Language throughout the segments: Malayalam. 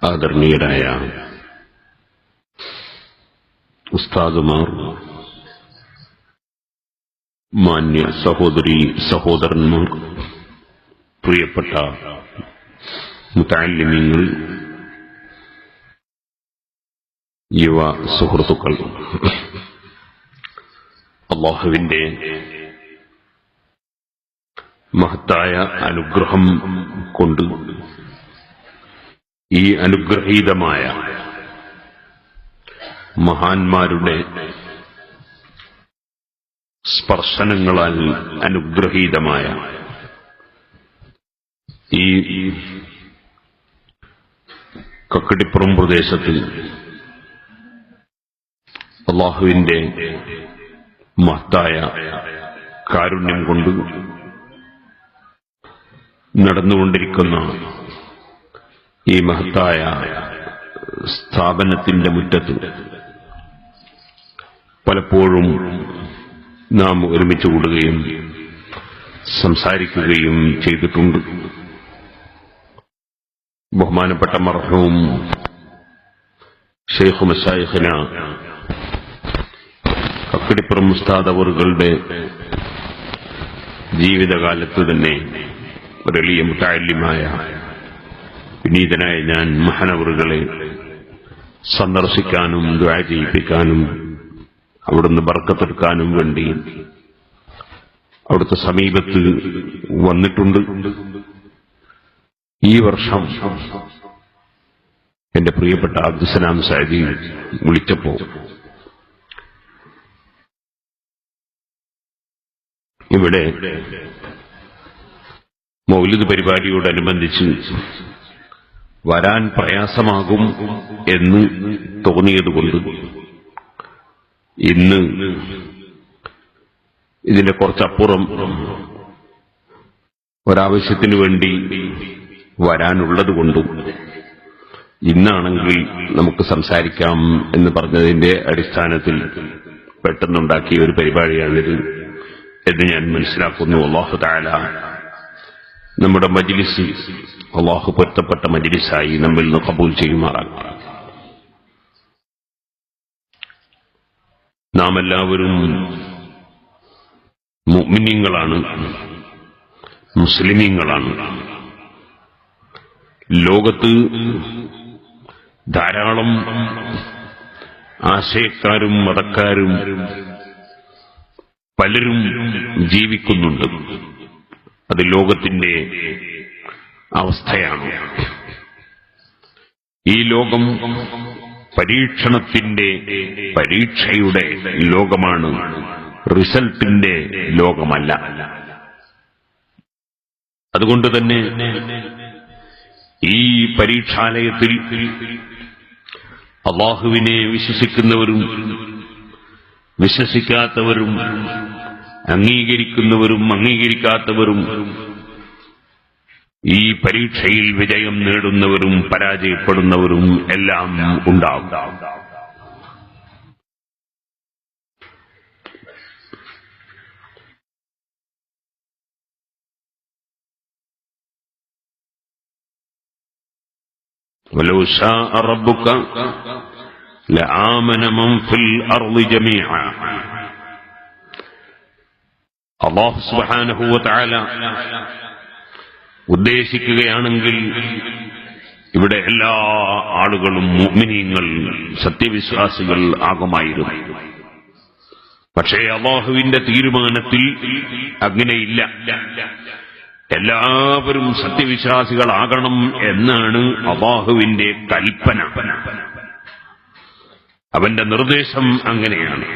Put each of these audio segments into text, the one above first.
ആദരണീയരായ ഉസ്താദുമാർ, മാന്യ സഹോദരീ സഹോദരന്മാർ, പ്രിയപ്പെട്ട മുതഅല്ലിമീങ്ങൾ, യുവ സുഹൃത്തുക്കൾ, അല്ലാഹുവിന്റെ മഹത്തായ അനുഗ്രഹം കൊണ്ട് ഈ അനുഗ്രഹീതമായ മഹാന്മാരുടെ സ്പർശനങ്ങളാൽ അനുഗ്രഹീതമായ ഈ കക്കടിപ്പുറം പ്രദേശത്തിൽ അല്ലാഹുവിന്റെ മഹത്തായ കാരുണ്യം കൊണ്ട് നടന്നുകൊണ്ടിരിക്കുന്ന ഈ മഹത്തായ സ്ഥാപനത്തിന്റെ മുറ്റത്ത് പലപ്പോഴും നാം ഒരുമിച്ച് കൂടുകയും സംസാരിക്കുകയും ചെയ്തിട്ടുണ്ട്. ബഹുമാനപ്പെട്ട മർഹൂം ശൈഖ് മശായിഖിന കക്കടിപ്പുറം ഉസ്താദ് അവറുകളുടെ ജീവിതകാലത്ത് തന്നെ ഒരു എളിയ മുതഅല്ലിമായ വിനീതനായ ഞാൻ മഹാനവറുകളെ സന്ദർശിക്കാനും ദുആ ചെയ്യിപ്പിക്കാനും അവിടുന്ന് ബർക്കത്തെടുക്കാനും വേണ്ടി അവിടുത്തെ സമീപത്ത് വന്നിട്ടുണ്ട്. ഈ വർഷം എന്റെ പ്രിയപ്പെട്ട അബ്ദുസ്സലാം സഅദി വിളിച്ചപ്പോ ഇവിടെ മൗലിദ് പരിപാടിയോടനുബന്ധിച്ച് വരാൻ പ്രയാസമാകും എന്ന് തോന്നിയതുകൊണ്ട് ഇന്ന് ഇതിന്റെ കുറച്ചപ്പുറം ഒരാവശ്യത്തിനു വേണ്ടി വരാനുള്ളതുകൊണ്ടും ഇന്നാണെങ്കിൽ നമുക്ക് സംസാരിക്കാം എന്ന് പറഞ്ഞതിന്റെ അടിസ്ഥാനത്തിൽ പെട്ടെന്നുണ്ടാക്കിയ ഒരു പരിപാടിയാണിത് എന്ന് ഞാൻ മനസ്സിലാക്കുന്നു. അല്ലാഹു തആല നമ്മുടെ മജ്ലിസ് അല്ലാഹു പൊരുത്തപ്പെട്ട മജ്ലിസായി നമ്മിൽ നിന്ന് ഖബൂൽ ചെയ്യുമാറാകട്ടെ. നാം എല്ലാവരും മുഅ്മിനീങ്ങളാണ്, മുസ്ലിമീങ്ങളാണ്. ലോകത്ത് ധാരാളം ആശയക്കാരും മതക്കാരും പലരും ജീവിക്കുന്നുണ്ട്. അത് ലോകത്തിന്റെ അവസ്ഥയാണ്. ഈ ലോകം പരീക്ഷയുടെ ലോകമാണ്, റിസൾട്ടിന്റെ ലോകമല്ല. അതുകൊണ്ട് തന്നെ ഈ പരീക്ഷാലയത്തിൽ അല്ലാഹുവിനെ വിശ്വസിക്കുന്നവരും വിശ്വസിക്കാത്തവരും അംഗീകരിക്കുന്നവരും അംഗീകരിക്കാത്തവരും ഈ പരീക്ഷയിൽ വിജയം നേടുന്നവരും പരാജയപ്പെടുന്നവരും എല്ലാം ഉണ്ടാവും. വലൗ ശാഅ റബ്ബുക ലആമന മൻ ഫിൽ അർളി ജമീഅ. അല്ലാഹു സുബ്ഹാനഹു വ തആല ഉദ്ദേശിക്കുകയാണെങ്കിൽ ഇവിടെ എല്ലാ ആളുകളും മുഅ്മിനീങ്ങൾ, സത്യവിശ്വാസികൾ ആകുമായിരുന്നു. പക്ഷേ അല്ലാഹുവിന്റെ തീരുമാനത്തിൽ അങ്ങനെയില്ല. എല്ലാവരും സത്യവിശ്വാസികളാകണം എന്നാണ് അല്ലാഹുവിന്റെ കൽപ്പന. അവന്റെ നിർദ്ദേശം അങ്ങനെയാണ്.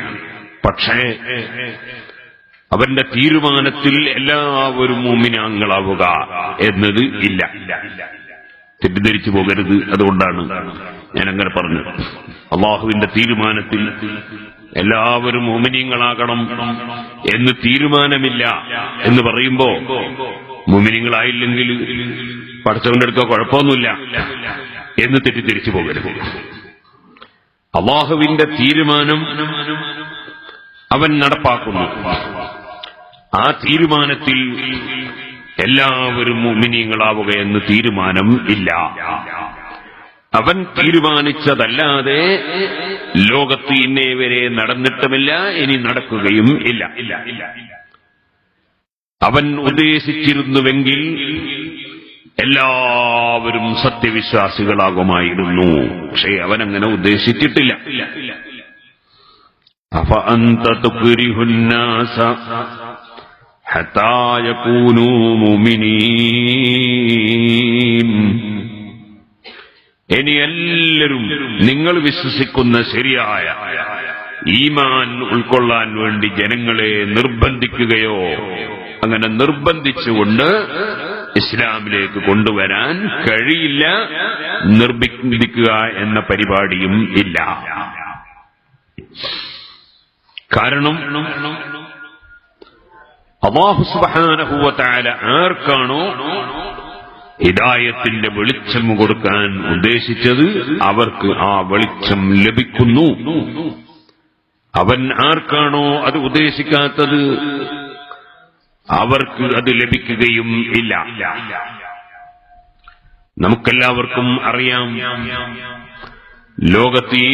പക്ഷേ അവന്റെ തീരുമാനത്തിൽ എല്ലാവരും മുഅ്മിനീങ്ങളാവുക എന്നത് ഇല്ല. തെറ്റിദ്ധരിച്ചു പോകരുത്. അതുകൊണ്ടാണ് ഞാൻ അങ്ങനെ പറഞ്ഞത്. അല്ലാഹുവിന്റെ തീരുമാനത്തിൽ എല്ലാവരും മുഅ്മിനീങ്ങളാകണം എന്ന് തീരുമാനമില്ല എന്ന് പറയുമ്പോ മുഅ്മിനീങ്ങളായില്ലെങ്കിൽ പടച്ചവന്റെ അടുത്തോ കുഴപ്പമൊന്നുമില്ല എന്ന് തെറ്റിദ്ധരിച്ചു പോകരുത്. അല്ലാഹുവിന്റെ തീരുമാനം അവൻ നടപ്പാക്കുന്നു. ആ തീരുമാനത്തിൽ എല്ലാവരും മുഅ്മിനീങ്ങളാവുക എന്ന് തീരുമാനം ഇല്ല. അവൻ തീരുമാനിച്ചതല്ലാതെ ലോകത്ത് ഇന്നേ വരെ നടന്നിട്ടുമില്ല, ഇനി നടക്കുകയും ഇല്ല. അവൻ ഉദ്ദേശിച്ചിരുന്നുവെങ്കിൽ എല്ലാവരും സത്യവിശ്വാസികളാകുമായിരുന്നു. പക്ഷേ അവനങ്ങനെ ഉദ്ദേശിച്ചിട്ടില്ല. അഫഅന്ത തുക്രിഹുന്നാസ ഹത്താ യകൂനൂ മുഅ്മിനീൻ. ഇനി എല്ലാവരും നിങ്ങൾ വിശ്വസിക്കുന്ന ശരിയായ ഈമാൻ ഉൾക്കൊള്ളാൻ വേണ്ടി ജനങ്ങളെ നിർബന്ധിക്കുകയോ അങ്ങനെ നിർബന്ധിച്ചുകൊണ്ട് ഇസ്ലാമിലേക്ക് കൊണ്ടുവരാൻ കഴിയില്ല. നിർബന്ധിക്കുക എന്ന പരിപാടിയും ഇല്ല. കാരണം അല്ലാഹു സുബ്ഹാനഹു വ തആല ആർക്കാണോ ഹിദായത്തിന്റെ വെളിച്ചം കൊടുക്കാൻ ഉദ്ദേശിച്ചത് അവർക്ക് ആ വെളിച്ചം ലഭിക്കുന്നു. അവൻ ആർക്കാണോ അത് ഉദ്ദേശിക്കാത്തത് അവർക്ക് അത് ലഭിക്കുകയും ഇല്ല. നമുക്കെല്ലാവർക്കും അറിയാം, ലോകത്തെ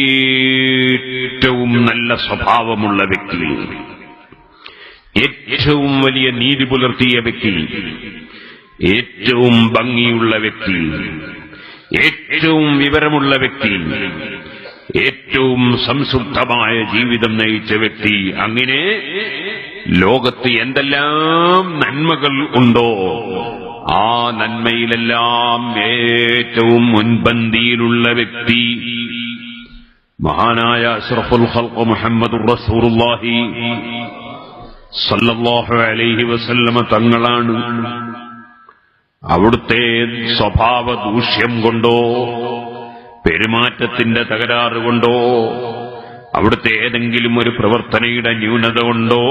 ഏറ്റവും നല്ല സ്വഭാവമുള്ള വ്യക്തി, ഏറ്റവും വലിയ നീതി പുലർത്തിയ വ്യക്തി, ഏറ്റവും ഭംഗിയുള്ള വ്യക്തി, ഏറ്റവും വിവരമുള്ള വ്യക്തി, ഏറ്റവും സംശുദ്ധമായ ജീവിതം നയിച്ച വ്യക്തി, അങ്ങനെ ലോകത്ത് എന്തെല്ലാം നന്മകൾ ഉണ്ടോ ആ നന്മയിലെല്ലാം ഏറ്റവും മുൻപന്തിയിലുള്ള വ്യക്തി മഹാനായ അഷ്റഫുൽ ഖൽഖ് മുഹമ്മദുർ റസൂലുള്ളാഹി സല്ലല്ലാഹു അലൈഹി വസല്ലമ തങ്ങളാണ്. അവിടുത്തെ സ്വഭാവ ദൂഷ്യം കൊണ്ടോ പെരുമാറ്റത്തിന്റെ തകരാറ് കൊണ്ടോ അവിടുത്തെ ഏതെങ്കിലും ഒരു പ്രവർത്തനയുടെ ന്യൂനത കൊണ്ടോ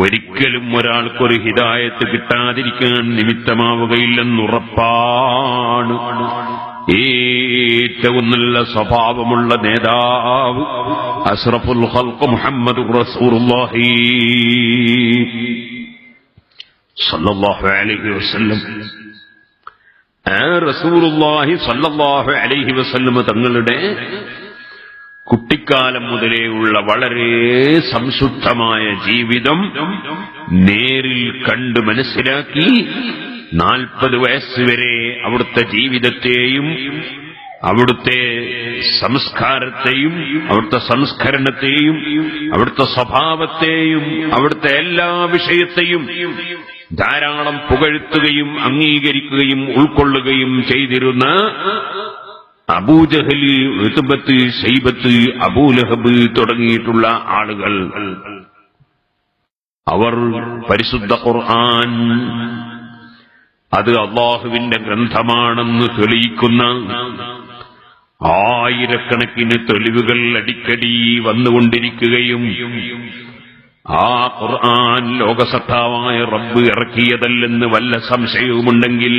ഒരിക്കലും ഒരാൾക്കൊരു ഹിദായത്ത് കിട്ടാതിരിക്കാൻ നിമിത്തമാവുകയില്ലെന്നുറപ്പാണ്. ഏറ്റവും നല്ല സ്വഭാവമുള്ള നേതാവ് അഷ്റഫുൽ ഖൽഖ് മുഹമ്മദുർ റസൂലുള്ളാഹി സല്ലല്ലാഹു അലൈഹി വസല്ലം. ആ റസൂലുള്ളാഹി സല്ലല്ലാഹു അലൈഹി വസല്ലം തങ്ങളുടെ കുട്ടിക്കാലം മുതലേ ഉള്ള വളരെ സംശുദ്ധമായ ജീവിതം നേരിൽ കണ്ട് മനസ്സിലാക്കി 40 വയസ്സുവരെ അവിടുത്തെ ജീവിതത്തെയും അവിടുത്തെ സംസ്കാരത്തെയും അവിടുത്തെ സംസ്കരണത്തെയും അവിടുത്തെ സ്വഭാവത്തെയും അവിടുത്തെ എല്ലാ വിഷയത്തെയും ധാരാളം പുകഴ്ത്തുകയും അംഗീകരിക്കുകയും ഉൾക്കൊള്ളുകയും ചെയ്തിരുന്ന അബൂജഹല്, ഉത്ബത്ത്, ശൈബത്ത്, അബൂലഹബ് തുടങ്ങിയിട്ടുള്ള ആളുകൾ, അവർ പരിശുദ്ധ ഖുർആൻ അത് അല്ലാഹുവിന്റെ ഗ്രന്ഥമാണെന്ന് തെളിയിക്കുന്ന ആയിരക്കണക്കിന് തെളിവുകൾ അടിക്കടി വന്നുകൊണ്ടിരിക്കുകയും ആ ഖുർആൻ ലോകസത്താവായ റബ്ബ് ഇറക്കിയതല്ലെന്ന് വല്ല സംശയവുമുണ്ടെങ്കിൽ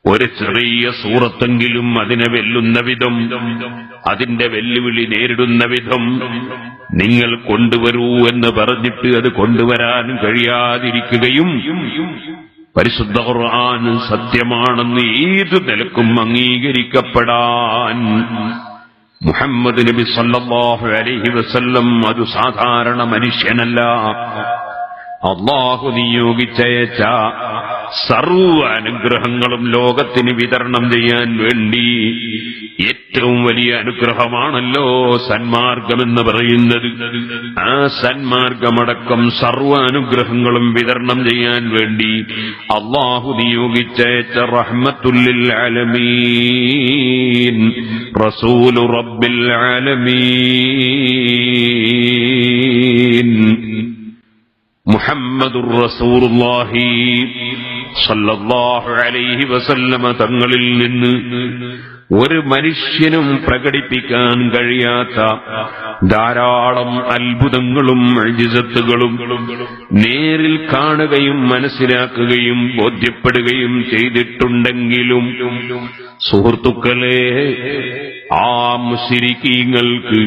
ഒരു ചെറിയ സൂറത്തെങ്കിലും അതിനെ വെല്ലുന്ന വിധം, അതിന്റെ വെല്ലുവിളി നേരിടുന്ന വിധം നിങ്ങൾ കൊണ്ടുവരൂ എന്ന് പറഞ്ഞിട്ട് അത് കൊണ്ടുവരാൻ കഴിയാതിരിക്കുകയും പരിശുദ്ധ ഖുർആൻ സത്യമാണെന്ന് ഏതു നിലക്കും അംഗീകരിക്കപ്പെടാൻ മുഹമ്മദ് നബി സല്ലല്ലാഹു അലൈഹി വസല്ലം അത് സാധാരണ മനുഷ്യനല്ല, അല്ലാഹു നിയോഗിച്ചയച്ച സർവ്വ അനുഗ്രഹങ്ങളും ലോകത്തിന് വിതരണം ചെയ്യാൻ വേണ്ടി ഏറ്റവും വലിയ അനുഗ്രഹമാണല്ലോ സന്മാർഗമെന്ന് പറയുന്നത്. ആ സന്മാർഗമടക്കം സർവ്വ അനുഗ്രഹങ്ങളും വിതരണം ചെയ്യാൻ വേണ്ടി അല്ലാഹു നിയോഗിച്ചയച്ച റഹ്മത്തുൽ ലിൽ ആലമീൻ റസൂലു റബ്ബിൽ ആലമീൻ മുഹമ്മദുർ റസൂലുള്ളാഹി സല്ലല്ലാഹു അലൈഹി വസല്ലമ തങ്ങളിൽ നിന്ന് ഒരു മനുഷ്യനും പ്രകടിപ്പിക്കാൻ കഴിയാത്ത ധാരാളം അത്ഭുതങ്ങളും മുഅ്ജിസത്തുകളും നേരിൽ കാണുകയും മനസ്സിലാക്കുകയും ബോധ്യപ്പെടുകയും ചെയ്തിട്ടുണ്ടെങ്കിലും സുഹൃത്തുക്കളെ, ആ മുശ്രിക്കീങ്ങൾക്ക്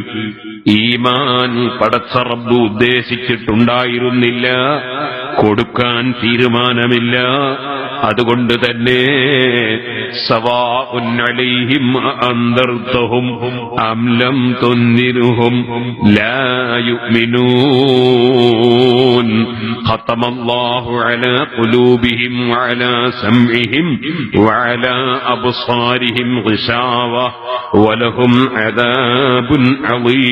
ഈമാൻ പടച്ച റബ്ബ് ഉദ്ദേശിച്ചിട്ടുണ്ടായിരുന്നില്ല, കൊടുക്കാൻ തീരുമാനമില്ല. അതുകൊണ്ട് തന്നെ സവാഉൻ അലൈഹിം അൻദർതഹും അം ലം തുൻദിർഹും ലാ യുഅ്മിനൂൻ ഖതമല്ലാഹു അലാ ഖുലൂബിഹിം വഅലാ സംഇഹിം വഅലാ അബ്സാരിഹിം ഗിശാവ വലഹും അദാബുൻ അളീം.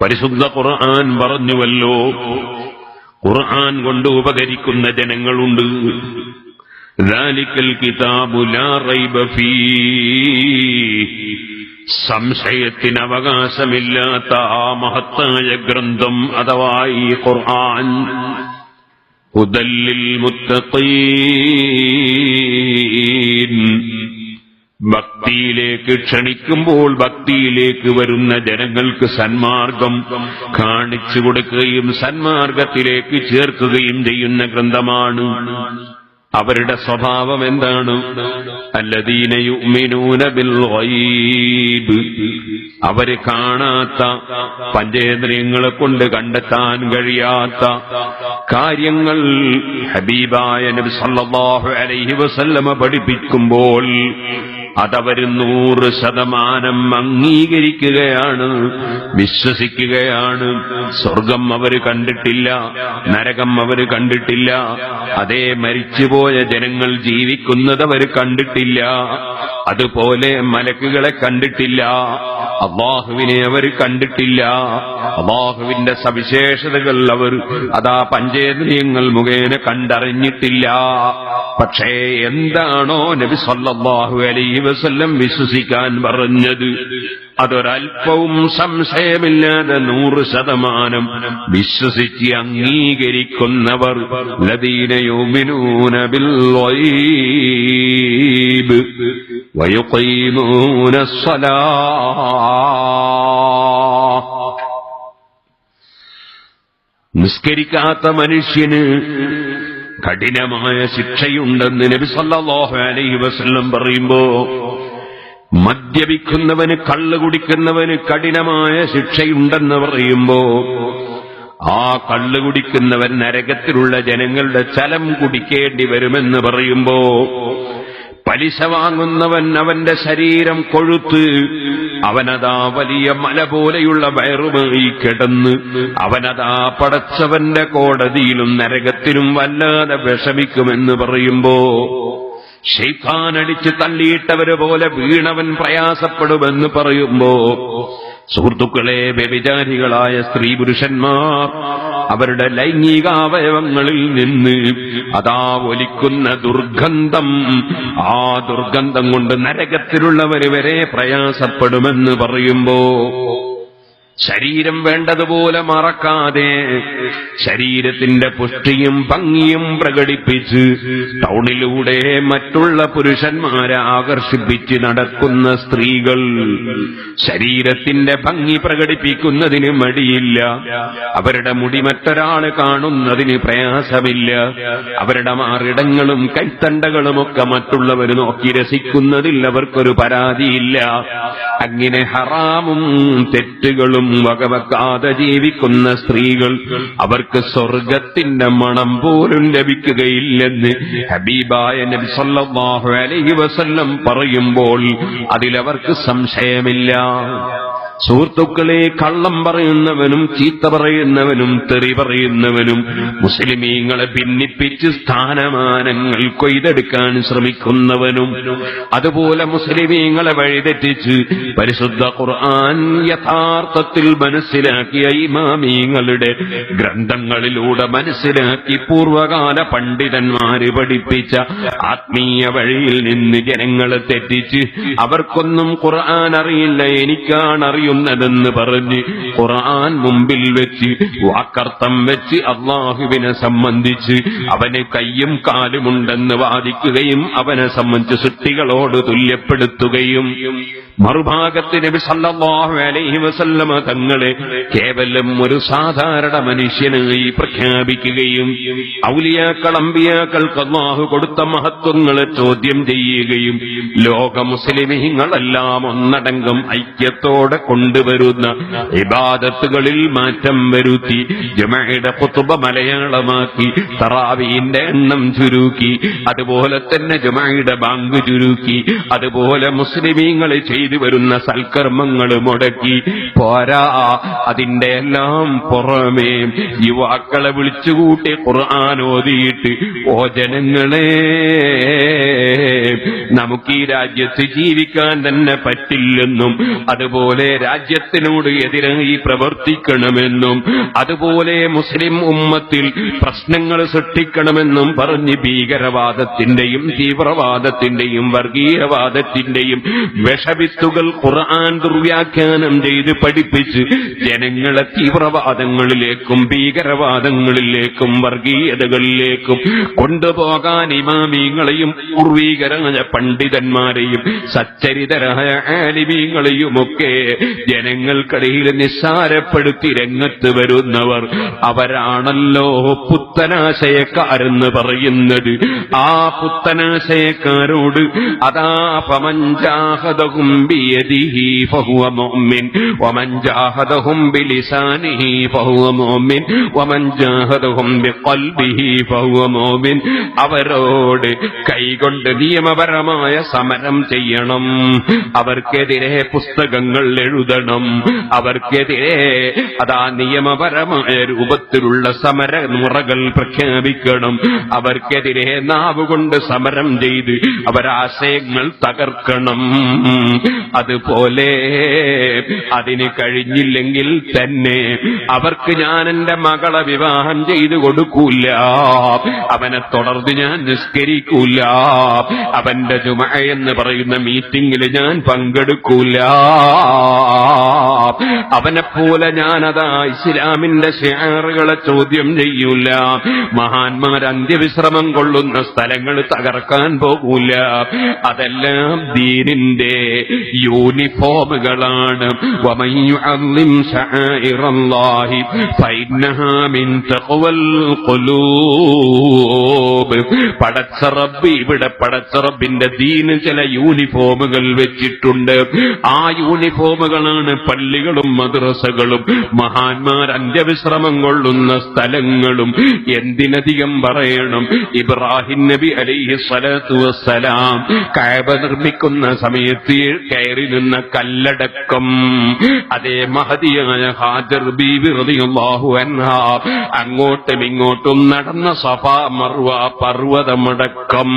പരിശുദ്ധ ഖുർആൻ പറഞ്ഞുവല്ലോ, ഖുർആൻ കൊണ്ട് ഉപകരിക്കുന്ന ജനങ്ങളുണ്ട്. ദാലിക്കൽ കിതാബു ലാ റൈബ ഫീഹി, സംശയത്തിന് അവകാശമില്ലാത്ത ആ മഹത്തായ ഗ്രന്ഥം അഥവാ ഈ ഖുർആൻ. ഹുദൽ ലിൽ മുത്തഖീൻ, ഭക്തിയിലേക്ക് ക്ഷണിക്കുമ്പോൾ ഭക്തിയിലേക്ക് വരുന്ന ജനങ്ങൾക്ക് സന്മാർഗം കാണിച്ചു കൊടുക്കുകയും സന്മാർഗത്തിലേക്ക് ചേർക്കുകയും ചെയ്യുന്ന ഗ്രന്ഥമാണ്. അവരുടെ സ്വഭാവം എന്താണ്? അല്ലദീന യുഅ്മിനൂന ബിൽ ഗൈബ്, അവര് കാണാത്ത, പഞ്ചേന്ദ്രിയങ്ങളെ കൊണ്ട് കണ്ടെത്താൻ കഴിയാത്ത കാര്യങ്ങൾ ഹബീബായ നബി സല്ലല്ലാഹു അലൈഹി വസല്ലമ പഠിപ്പിക്കുമ്പോൾ അതവര് 100% അംഗീകരിക്കുകയാണ്, വിശ്വസിക്കുകയാണ്. സ്വർഗം അവര് കണ്ടിട്ടില്ല, നരകം അവര് കണ്ടിട്ടില്ല, അതേ മരിച്ചുപോയ ജനങ്ങൾ ജീവിക്കുന്നത് അവര് കണ്ടിട്ടില്ല, അതുപോലെ മലക്കുകളെ കണ്ടിട്ടില്ല, അല്ലാഹുവിനെ അവർ കണ്ടിട്ടില്ല, അല്ലാഹുവിന്റെ സവിശേഷതകൾ അവർ അതാ പഞ്ചേന്ദ്രിയങ്ങൾ മുഖേന കണ്ടറിഞ്ഞിട്ടില്ല. പക്ഷേ എന്താണോ നബി സല്ലല്ലാഹു അലൈഹി വസല്ലം വിശ്വസിക്കാൻ പറഞ്ഞത് അതൊരൽപ്പവും സംശയമില്ലാതെ 100% വിശ്വസിച്ച് അംഗീകരിക്കുന്നവർ ലദീന യുഅ്മിനൂന ബിൽ ഗൈബ് വയുഖീമൂന സ്വലാഹ്. നിസ്കരിക്കാത്ത മനുഷ്യന് കഠിനമായ ശിക്ഷയുണ്ടെന്ന് നബി സല്ലല്ലാഹു അലൈഹി വസല്ലം പറയുമ്പോ, മദ്യപിക്കുന്നവന്, കള്ള് കുടിക്കുന്നവന് കഠിനമായ ശിക്ഷയുണ്ടെന്ന് പറയുമ്പോ, ആ കള്ള് കുടിക്കുന്നവൻ നരകത്തിലുള്ള ജനങ്ങളുടെ ചലം കുടിക്കേണ്ടി വരുമെന്ന് പറയുമ്പോ, പലിശ വാങ്ങുന്നവൻ അവന്റെ ശരീരം കൊഴുത്ത് അവനതാ വലിയ മല പോലെയുള്ള വയറുമായി കിടന്ന് അവനതാ പടച്ചവന്റെ കോടതിയിലും നരകത്തിലും വല്ലാതെ വിഷമിക്കുമെന്ന് പറയുമ്പോ, ശൈത്താനടിച്ച് തള്ളിയിട്ടവര് പോലെ വീണവൻ പ്രയാസപ്പെടുമെന്ന് പറയുമ്പോ, സുഹൃത്തുക്കളെ, വ്യഭിചാരികളായ സ്ത്രീ പുരുഷന്മാർ അവരുടെ ലൈംഗികാവയവങ്ങളിൽ നിന്ന് അതാ ഒലിക്കുന്ന ദുർഗന്ധം, ആ ദുർഗന്ധം കൊണ്ട് നരകത്തിലുള്ളവര് വരെ പ്രയാസപ്പെടുമെന്ന് പറയുമ്പോ, ശരീരം വേണ്ടതുപോലെ മറക്കാതെ ശരീരത്തിന്റെ പുഷ്ടിയും ഭംഗിയും പ്രകടിപ്പിച്ച് ടൗണിലൂടെ മറ്റുള്ള പുരുഷന്മാരെ ആകർഷിപ്പിച്ച് നടക്കുന്ന സ്ത്രീകൾ, ശരീരത്തിന്റെ ഭംഗി പ്രകടിപ്പിക്കുന്നതിന് മടിയില്ല, അവരുടെ മുടി മറ്റൊരാൾ കാണുന്നതിന് പ്രയാസമില്ല, അവരുടെ മാറിടങ്ങളും കൈത്തണ്ടകളുമൊക്കെ മറ്റുള്ളവർ നോക്കി രസിക്കുന്നതിൽ അവർക്കൊരു പരാതിയില്ല. അങ്ങനെ ഹറാമും തെറ്റുകളും വകവെക്കാതെ ജീവിക്കുന്ന സ്ത്രീകൾ അവർക്ക് സ്വർഗത്തിന്റെ മണം പോലും ലഭിക്കുകയില്ലെന്ന് ഹബീബായ നബി സല്ലല്ലാഹു അലൈഹി വസല്ലം പറയുമ്പോൾ അതിലവർക്ക് സംശയമില്ല. സുഹൃത്തുക്കളെ, കള്ളം പറയുന്നവനും ചീത്ത പറയുന്നവനും തെറി പറയുന്നവനും മുസ്ലിമീങ്ങളെ ഭിന്നിപ്പിച്ച് സ്ഥാനമാനങ്ങൾ കൊയ്തെടുക്കാൻ ശ്രമിക്കുന്നവനും അതുപോലെ മുസ്ലിമീങ്ങളെ വഴിതെറ്റിച്ച് പരിശുദ്ധ ഖുർആൻ യഥാർത്ഥത്തിൽ മനസ്സിലാക്കിയ ഇമാമീങ്ങളുടെ ഗ്രന്ഥങ്ങളിലൂടെ മനസ്സിലാക്കി പൂർവകാല പണ്ഡിതന്മാര് പഠിപ്പിച്ച ആത്മീയ വഴിയിൽ നിന്ന് ജനങ്ങളെ തെറ്റിച്ച് അവർക്കൊന്നും ഖുർആൻ അറിയില്ല, എനിക്കാണ് അറിയുന്നതെന്ന് പറഞ്ഞ് ഖുർആൻ മുമ്പിൽ വെച്ച് വാക്കർത്ഥം വെച്ച് അല്ലാഹുവിനെ സംബന്ധിച്ച് അവന് കയ്യും കാലുമുണ്ടെന്ന് വാദിക്കുകയും അവനെ സംബന്ധിച്ച് സൃഷ്ടികളോട് തുല്യപ്പെടുത്തുകയും മറുഭാഗത്ത് നബി സല്ലല്ലാഹു അലൈഹി വസല്ലമ തങ്ങളെ കേവലം ഒരു സാധാരണ മനുഷ്യനായി പ്രഖ്യാപിക്കുകയും ഔലിയാക്കൾ അമ്പിയാക്കൾക്ക് അല്ലാഹു കൊടുത്ത മഹത്വങ്ങളെ ചോദ്യം ചെയ്യുകയും ലോക മുസ്ലിമീങ്ങളെല്ലാം ഒന്നടങ്കം ഐക്യത്തോടെ കൊണ്ടുവരുന്ന ഇബാദത്തുകളിൽ മാറ്റം വരുത്തി, ജുമഅയുടെ ഖുത്ബ മലയാളമാക്കി, തറാവീഹിന്റെ എണ്ണം ചുരുക്കി, അതുപോലെ തന്നെ ജുമഅയുടെ ബാങ്ക് ചുരുക്കി, അതുപോലെ മുസ്ലിമീങ്ങൾ ചെയ്തു വരുന്ന സൽക്കർമ്മങ്ങൾ മുടക്കി. പോരാ, അതിന്റെ എല്ലാം പുറമേ യുവാക്കളെ വിളിച്ചുകൂട്ടി ഖുർആൻ ഓതിയിട്ട്, ഓ ജനങ്ങളെ, നമുക്ക് ഈ രാജ്യത്ത് ജീവിക്കാൻ തന്നെ പറ്റില്ലെന്നും, അതുപോലെ രാജ്യത്തിനോട് എതിരായി പ്രവർത്തിക്കണമെന്നും, അതുപോലെ മുസ്ലിം ഉമ്മത്തിൽ പ്രശ്നങ്ങൾ സൃഷ്ടിക്കണമെന്നും പറഞ്ഞ് ഭീകരവാദത്തിന്റെയും തീവ്രവാദത്തിന്റെയും വർഗീയവാദത്തിന്റെയും വിഷവിത്തുകൾ ഖുർആൻ ദുർവ്യാഖ്യാനം ചെയ്ത് പഠിപ്പിച്ച് ജനങ്ങളെ തീവ്രവാദങ്ങളിലേക്കും ഭീകരവാദങ്ങളിലേക്കും വർഗീയതകളിലേക്കും കൊണ്ടുപോകാൻ ഇമാമീങ്ങളെയും പൂർവീകരായ പണ്ഡിതന്മാരെയും സച്ചരിതരായ ആലിമീങ്ങളെയുമൊക്കെ ജനങ്ങൾക്കിടയിൽ നിസ്സാരപ്പെടുത്തി രംഗത്ത് വരുന്നവർ, അവരാണല്ലോ പുത്തനാശയക്കാരെന്ന് പറയുന്നത്. ആ പുത്തനാശയക്കാരോട് അതാ ഫമൻ ജാഹദഹും ബിയദിഹി ഫഹുവ മുഅ്മിൻ വമൻ ജാഹദഹും ബിലിസാനിഹി ഫഹുവ മുഅ്മിൻ വമൻ ജാഹദഹും ബിഖൽബിഹി ഫഹുവ മുഅ്മിൻ. അവരോട് കൈകൊണ്ട് നിയമപരമായ സമരം ചെയ്യണം, അവർക്കെതിരെ പുസ്തകങ്ങൾ എഴുതണം, അവർക്കെതിരെ അതാ നിയമപരമായ രൂപത്തിലുള്ള സമര മുറകൾ പ്രഖ്യാപിക്കണം, അവർക്കെതിരെ നാവുകൊണ്ട് സമരം ചെയ്ത് അവരാശയങ്ങൾ തകർക്കണം. അതുപോലെ അതിന് കഴിഞ്ഞില്ലെങ്കിൽ തന്നെ അവർക്ക് ഞാൻ എന്റെ മകളെ വിവാഹം ചെയ്തു കൊടുക്കൂല, അവനെ തുടർന്ന് ഞാൻ നിസ്കരിക്കൂല, അവന്റെ ജുമഅ എന്ന് പറയുന്ന മീറ്റിംഗിൽ ഞാൻ പങ്കെടുക്കൂല, അവനെപ്പോലെ ഞാനതാ ഇസ്ലാമിന്റെ ശിആറുകളെ ചോദ്യം ചെയ്യൂല, മഹാന്മാർ അന്ത്യവിശ്രമം കൊള്ളുന്ന സ്ഥലങ്ങൾ തകർക്കാൻ പോകൂല. അതെല്ലാം ദീനിന്റെ യൂണിഫോമുകളാണ്. വമൻ യുഅള്ളിം ശആഇറല്ലാഹി ഫഇന്നഹാ മിൻ തഖ്വൽ ഖുലൂബ്. പടച്ച റബ്ബ്, ഇവിടെ പടച്ച റബ്ബിന്റെ ദീന് ചില യൂണിഫോമുകൾ വെച്ചിട്ടുണ്ട്. ആ യൂണിഫോമുകളാണ് പള്ളികളും മദ്രസകളും മഹാന്മാർ അന്ത്യവിശ്രമം കൊള്ളുന്ന സ്ഥലങ്ങളും. എന്തിനധികം പറയണം, ഇബ്രാഹിം നബി അലൈഹി സ്വലാത്തു വസ്സലാം കഅബ നിർമ്മിക്കുന്ന സമയത്ത് കയറി നിന്ന കല്ലടക്കം, അതേ മഹദിയായ ഹാജർ ബീവി റളിയല്ലാഹു അൻഹാ അങ്ങോട്ടും ഇങ്ങോട്ടും നടന്ന സഫാ മർവ പർവ്വതമടക്കം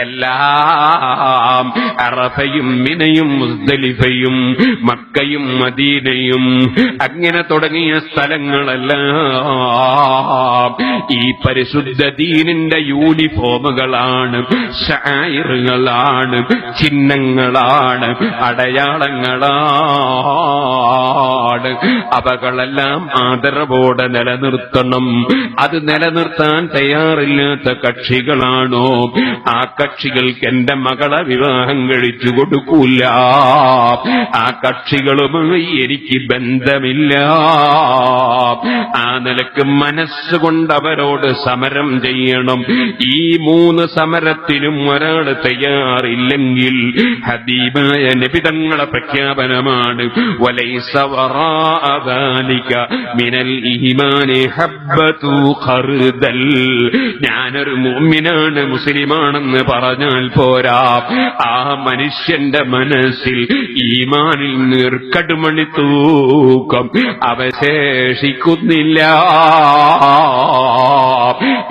എല്ലാം, അറഫയും മിനയും മുസ്ദലിഫയും മക്കയും മദീനയും അങ്ങനെ തുടങ്ങിയ സ്ഥലങ്ങളെല്ലാം ഈ പരിശുദ്ധ ദീനിന്റെ യൂണിഫോമുകളാണ്, ശആയിറുകളാണ്, ചിഹ്നങ്ങളാണ്, അടയാളങ്ങളാണ്. അവകളെല്ലാം ആദരവോടെ നിലനിർത്തണം. അത് നിലനിർത്താൻ തയ്യാറില്ലാത്ത കക്ഷികളാണോ, ആ കക്ഷികൾക്ക് എന്റെ മകളെ വിവാഹം കഴിച്ചു കൊടുക്കൂല, ആ കക്ഷികളുമായി എനിക്ക് ബന്ധമില്ല. ആ നിലക്ക് മനസ്സുകൊണ്ട് അവരോട് സമരം ചെയ്യണം. ഈ മൂന്ന് സമരത്തിനും ഒരാൾ തയ്യാറില്ലെങ്കിൽ ഹബീബായ നബി തങ്ങളെ പ്രഖ്യാപനമാണ്, വലൈസ വറാഅ ദാലിക മിനൽ ഈമാനി ഹബ്ബതു ഖർദൽ. ഞാനൊരു മുഅ്മിനാണ്, മുസ്ലിമാണെന്ന് പറഞ്ഞാൽ പോരാ, ആ മനുഷ്യന്റെ മനസ്സിൽ ഈമാനിൽ നീർക്കടുമണി തൂക്കം അവശേഷിക്കുന്നില്ല.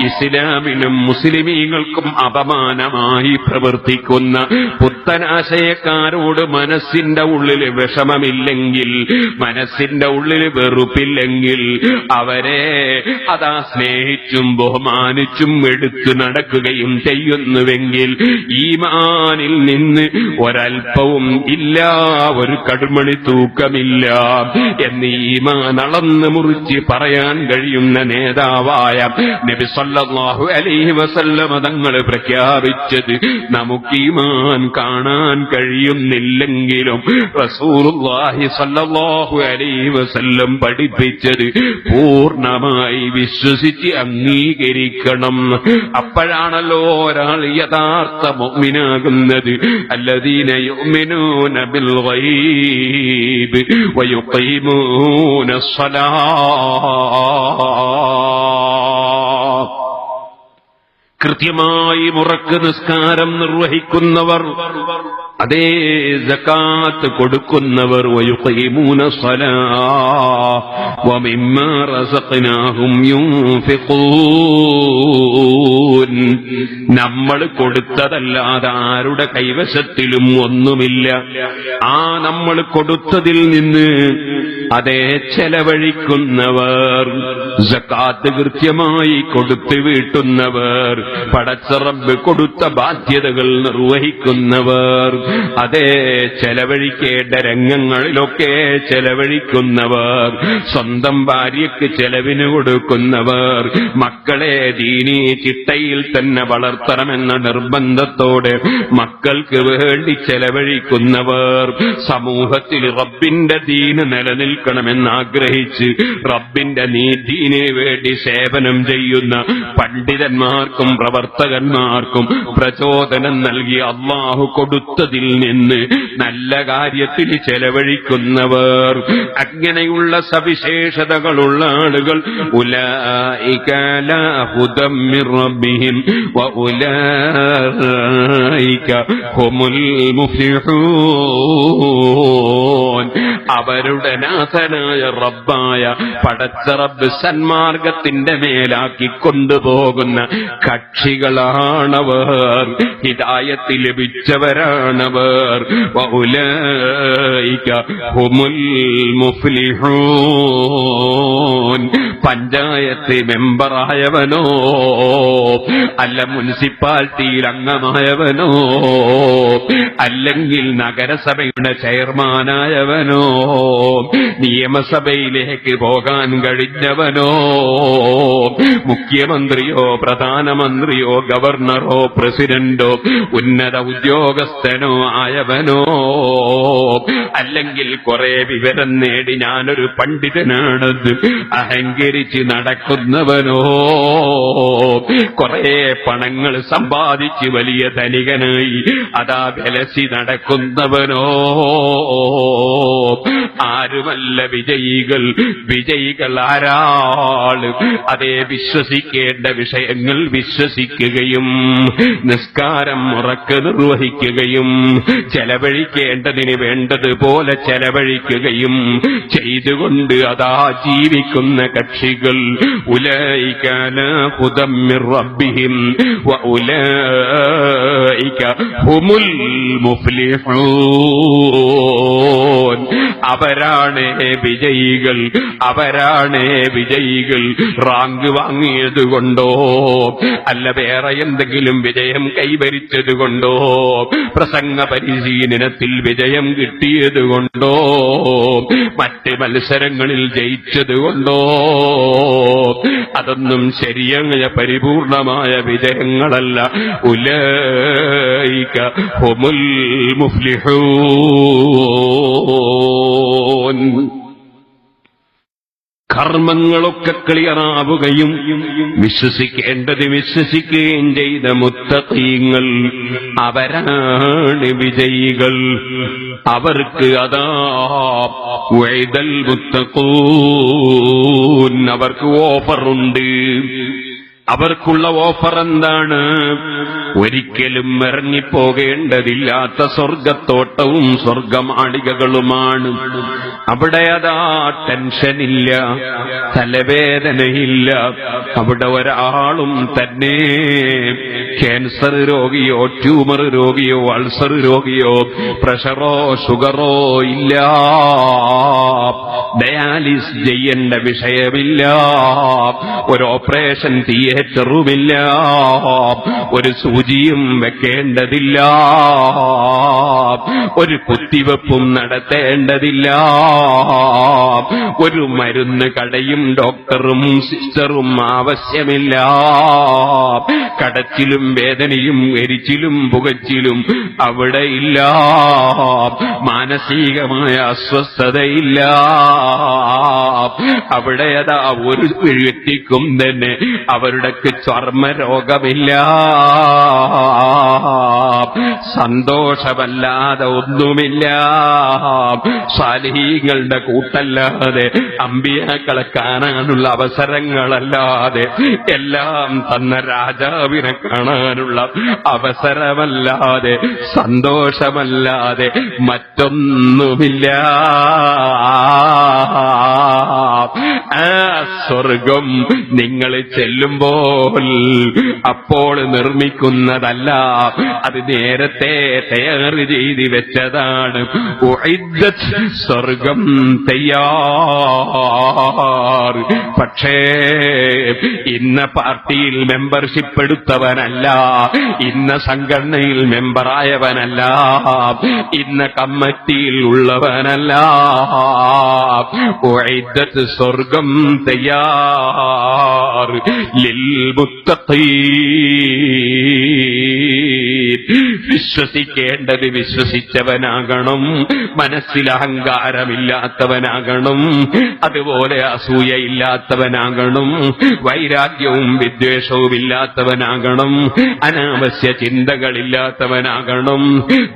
ഇസ്ലാമിനും മുസ്ലിമീങ്ങൾക്കും അപമാനമായി പ്രവർത്തിക്കുന്ന പുത്തനാശയക്കാരോട് മനസ്സിന്റെ ഉള്ളിൽ വിഷമമില്ലെങ്കിൽ, മനസ്സിന്റെ ഉള്ളിൽ വെറുപ്പില്ലെങ്കിൽ, അവരെ അതാ സ്നേഹിച്ചും ബഹുമാനിച്ചും എടുത്തു നടക്കുകയും ചെയ്യുന്നുവെങ്കിൽ ഈമാനിൽ നിന്ന് ഒരൽപ്പവും ഇല്ല, ഒരു കടുമണി തൂക്കമില്ല എന്ന് ഈമാൻ അളന്ന് മുറിച്ച് പറയാൻ കഴിയുന്ന നേതാവായ നബി സല്ലല്ലാഹു അലൈഹി വസല്ലം തങ്ങൾ പ്രഖ്യാപിച്ചത് നമുക്ക് ഈമാൻ കാണാൻ കഴിയുന്നില്ലെങ്കിലും റസൂലുള്ളാഹി സല്ലല്ലാഹു അലൈഹി വസല്ലം പഠിപ്പിച്ചത് പൂർണ്ണമായി വിശ്വസിച്ച് അംഗീകരിക്കണം. കൊടുക്കണം. അപ്പോഴാണല്ലോ ഒരാൾ യഥാർത്ഥ മുഅ്മിനാകുന്നത്. അല്ലദീന യുഅ്മിനൂന ബിൽ ഗൈബ് വയുഖീമൂന الصلاة. കൃത്യമായി മുറക്ക് നിസ്കാരം നിർവഹിക്കുന്നവർ, അതേ സകാത്ത് കൊടുക്കുന്നവർ, വയുഖീമൂന الصلاة വമിമ്മാ റസഖ്നാഹും യുൻഫിഖൂൻ. നമ്മൾ കൊടുത്തതല്ലാതെ ആരുടെ കൈവശത്തിലും ഒന്നുമില്ല. ആ നമ്മൾ കൊടുത്തതിൽ നിന്ന് അതേ ചെലവഴിക്കുന്നവർ, സകാത്ത് കൃത്യമായി കൊടുത്തു വീട്ടുന്നവർ, പടച്ച റബ്ബ് കൊടുത്ത ബാധ്യതകൾ നിർവഹിക്കുന്നവർ, അതേ ചെലവഴിക്കേണ്ട രംഗങ്ങളിലൊക്കെ ചെലവഴിക്കുന്നവർ, സ്വന്തം ഭാര്യയ്ക്ക് ചെലവിന് കൊടുക്കുന്നവർ, മക്കളെ ദീനീ ചിട്ടയിൽ തന്നെ വളർത്തണമെന്ന നിർബന്ധത്തോടെ മക്കൾക്ക് വേണ്ടി ചെലവഴിക്കുന്നവർ, സമൂഹത്തിൽ റബ്ബിന്റെ ദീന് നിലനിൽക്കണമെന്ന് ആഗ്രഹിച്ച് റബ്ബിന്റെ ദീനിന് വേണ്ടി സേവനം ചെയ്യുന്ന പണ്ഡിതന്മാർക്കും പ്രവർത്തകന്മാർക്കും പ്രചോദനം നൽകി അല്ലാഹു കൊടുത്തതിൽ നിന്ന് നല്ല കാര്യത്തിൽ ചെലവഴിക്കുന്നവർ, അങ്ങനെയുള്ള സവിശേഷതകളുള്ള ആളുകൾ ഉലൈക ലാ ഹുദം മിർ റബ്ബിഹിം വഉലൈക ഹുമുൽ മുഫ്ലിഹൂൻ. അവരുടെ നാഥനായ റബ്ബായ പടച്ച റബ്ബ് സന്മാർഗത്തിന്റെ മേലാക്കി കൊണ്ടുപോകുന്ന കക്ഷികളാണവർ, ഹിദായത്ത് ലഭിച്ചവരാണവർ. വഉലൈക ഹുമുൽ മുഫ്ലിഹൂൻ. പഞ്ചായത്ത് മെമ്പറായവനോ അല്ല മുനിസിപ്പാലിറ്റിയിൽ അംഗമായവനോ അല്ലെങ്കിൽ നഗരസഭയുടെ ചെയർമാനായവനോ നിയമസഭയിലേക്ക് പോകാൻ കഴിഞ്ഞവനോ മുഖ്യമന്ത്രിയോ പ്രധാനമന്ത്രിയോ ഗവർണറോ പ്രസിഡന്റോ ഉന്നത ഉദ്യോഗസ്ഥനോ ആയവനോ അല്ലെങ്കിൽ കുറെ വിവരം നേടി ഞാനൊരു പണ്ഡിതനാണെന്ന് അഹങ്കരിച്ച് നടക്കുന്നവനോ കുറെ പണങ്ങൾ സമ്പാദിച്ച് വലിയ ധനികനായി അതാ വിലസി നടക്കുന്നവനോ ആരുമല്ല വിജയികൾ. വിജയികൾ ആരാള്? അതേ വിശ്വസിക്കേണ്ട വിഷയങ്ങൾ വിശ്വസിക്കുകയും നിസ്കാരം മുറക്ക് നിർവഹിക്കുകയും ചെലവഴിക്കേണ്ടതിന് വേണ്ടതുപോലെ ചെലവഴിക്കുകയും ചെയ്തുകൊണ്ട് അതാ ജീവിക്കുന്ന കക്ഷികൾ. ഉലൈക ലാ ഹുദം മിർ റബ്ബിഹിം വഉലൈക ഹുമുൽ മുഫ്ലിഹൂൻ. അവരാണ് വിജയികൾ, അവരാണ് വിജയികൾ. റാങ്ക് വാങ്ങിയതുകൊണ്ടോ അല്ല വേറെ എന്തെങ്കിലും വിജയം കൈവരിച്ചതുകൊണ്ടോ പ്രസംഗ പരിശീലനത്തിൽ വിജയം കിട്ടിയതുകൊണ്ടോ മറ്റ് മത്സരങ്ങളിൽ ജയിച്ചതുകൊണ്ടോ അതൊന്നും ശരിയായ പരിപൂർണമായ വിജയങ്ങളല്ല. ഉലൈക ഹുമുൽ മുഫ്ലിഹൂൻ. കർമ്മങ്ങളൊക്കെ ക്ലിയറാവുകയും വിശ്വസിക്കേണ്ടത് വിശ്വസിക്കുകയും ചെയ്ത മുത്തഖീങ്ങൾ അവരാണ് വിജയികൾ. അവർക്ക് അതാ വഅദൽ മുത്തഖൂൻ, അവർക്ക് ഓഫറുണ്ട്. അവർക്കുള്ള ഓഫർ എന്താണ്? ഒരിക്കലും ഇറങ്ങിപ്പോകേണ്ടതില്ലാത്ത സ്വർഗത്തോട്ടവും സ്വർഗമാളികകളുമാണ്. അവിടെ അതാ ടെൻഷനില്ല, തലവേദനയില്ല. അവിടെ ഒരാളും തന്നെ ക്യാൻസർ രോഗിയോ ട്യൂമർ രോഗിയോ അൾസർ രോഗിയോ പ്രഷറോ ഷുഗറോ ഇല്ല. ഡയാലിസ് ചെയ്യേണ്ട വിഷയമില്ല. ഒരു ഓപ്പറേഷൻ തിയേറ്ററുമില്ല. ഒരു സൂചിയും വെക്കേണ്ടതില്ല. ഒരു കുത്തിവെപ്പും നടത്തേണ്ടതില്ല. ഒരു മരുന്ന് കടയും ഡോക്ടറും സിസ്റ്ററും ആവശ്യമില്ല. കടച്ചിലും വേദനയും എരിച്ചിലും പുകച്ചിലും അവിടെയില്ല. മാനസികമായ അസ്വസ്ഥതയില്ല. അവിടെ അതാ ഒരു വ്യക്തിക്കും തന്നെ അവരുടെ ചർമ്മരോഗമില്ല. സന്തോഷമല്ലാതെ ഒന്നുമില്ല. സാലിഹീങ്ങളുടെ കൂട്ടല്ലാതെ അമ്പിയാക്കളെ കാണാനുള്ള അവസരങ്ങളല്ലാതെ എല്ലാം തന്ന രാജാവിനെ കാണാനുള്ള അവസരമല്ലാതെ സന്തോഷമല്ലാതെ മറ്റൊന്നുമില്ല. ആ സ്വർഗം നിങ്ങൾ ചെല്ലുമ്പോൾ അപ്പോൾ നിർമ്മിക്കുന്നതല്ല, അത് നേരത്തെ തയ്യാർ ചെയ്ത് വെച്ചതാണ്. സ്വർഗം തയ്യാർ. പക്ഷേ ഇന്ന പാർട്ടിയിൽ മെമ്പർഷിപ്പ് എടുത്തവനല്ല, ഇന്ന സംഘടനയിൽ മെമ്പറായവനല്ല, ഇന്ന കമ്മിറ്റിയിൽ ഉള്ളവനല്ല. സ്വർഗം തയ്യാർ ലിൽ മുത്തഖീൻ. വിശ്വസിക്കേണ്ടത് വിശ്വസിച്ചവനാകണം, മനസ്സിൽ അഹങ്കാരമില്ലാത്തവനാകണം, അതുപോലെ അസൂയയില്ലാത്തവനാകണം, വൈരാഗ്യവും വിദ്വേഷവും ഇല്ലാത്തവനാകണം, അനാവശ്യ ചിന്തകളില്ലാത്തവനാകണം,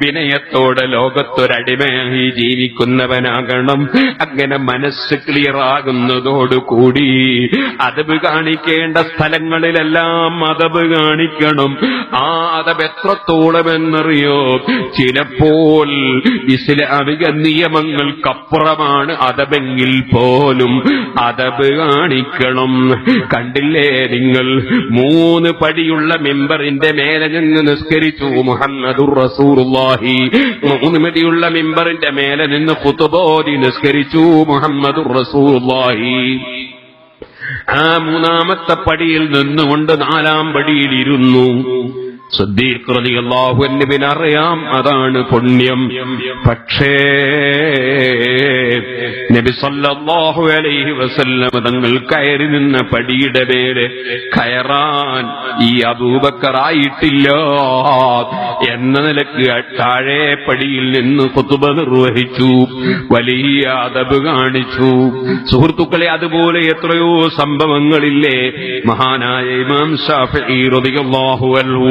വിനയത്തോടെ ലോകത്തൊരടിമയായി ജീവിക്കുന്നവനാകണം. അങ്ങനെ മനസ്സ് ക്ലിയറാകുന്നതോടുകൂടി അതബ് കാണിക്കേണ്ട സ്ഥലങ്ങളിലെല്ലാം അതബ് കാണിക്കണം. ആ അതബ് എത്രത്തോളമെന്നറിയോ? ചിലപ്പോൾ ഇസ്ലാമിക നിയമങ്ങൾക്കപ്പുറമാണ് അതബെങ്കിൽ പോലും അതബ് കാണിക്കണം. കണ്ടില്ലേ നിങ്ങൾ, 3 പടിയുള്ള മിമ്പറിന്റെ മേലെ നിന്ന് നിസ്കരിച്ചു മുഹമ്മദുർ റസൂലുള്ളാഹി. 3 പടിയുള്ള മിമ്പറിന്റെ മേലെ നിന്ന് ഖുതുബോധി നിസ്കരിച്ചു മുഹമ്മദുർ റസൂലുള്ളാഹി. ആ 3ാമത്തെ പടിയിൽ നിന്നുകൊണ്ട് 4ാം പടിയിൽ ഇരുന്നു. സിദ്ദീഖ് റളിയല്ലാഹു അൻഹുവിനെ അറിയാം, അതാണ് പുണ്യം. പക്ഷേ നബി സല്ലല്ലാഹു അലൈഹി വസല്ലം തങ്ങൾ കയറി നിന്ന പടിയുടെ പേര് കയറാൻ ഈ അബൂബക്കർ ആയിട്ടില്ല എന്ന നിലക്ക് താഴെ പടിയിൽ നിന്ന് ഖുതുബ നിർവഹിച്ചു, വലിയ അദബ് കാണിച്ചു. സുഹൃത്തുക്കളെ, അതുപോലെ എത്രയോ സംഭവങ്ങളില്ലേ? മഹാനായ ഇമാം ശാഫിഈ റളിയല്ലാഹു അൻഹു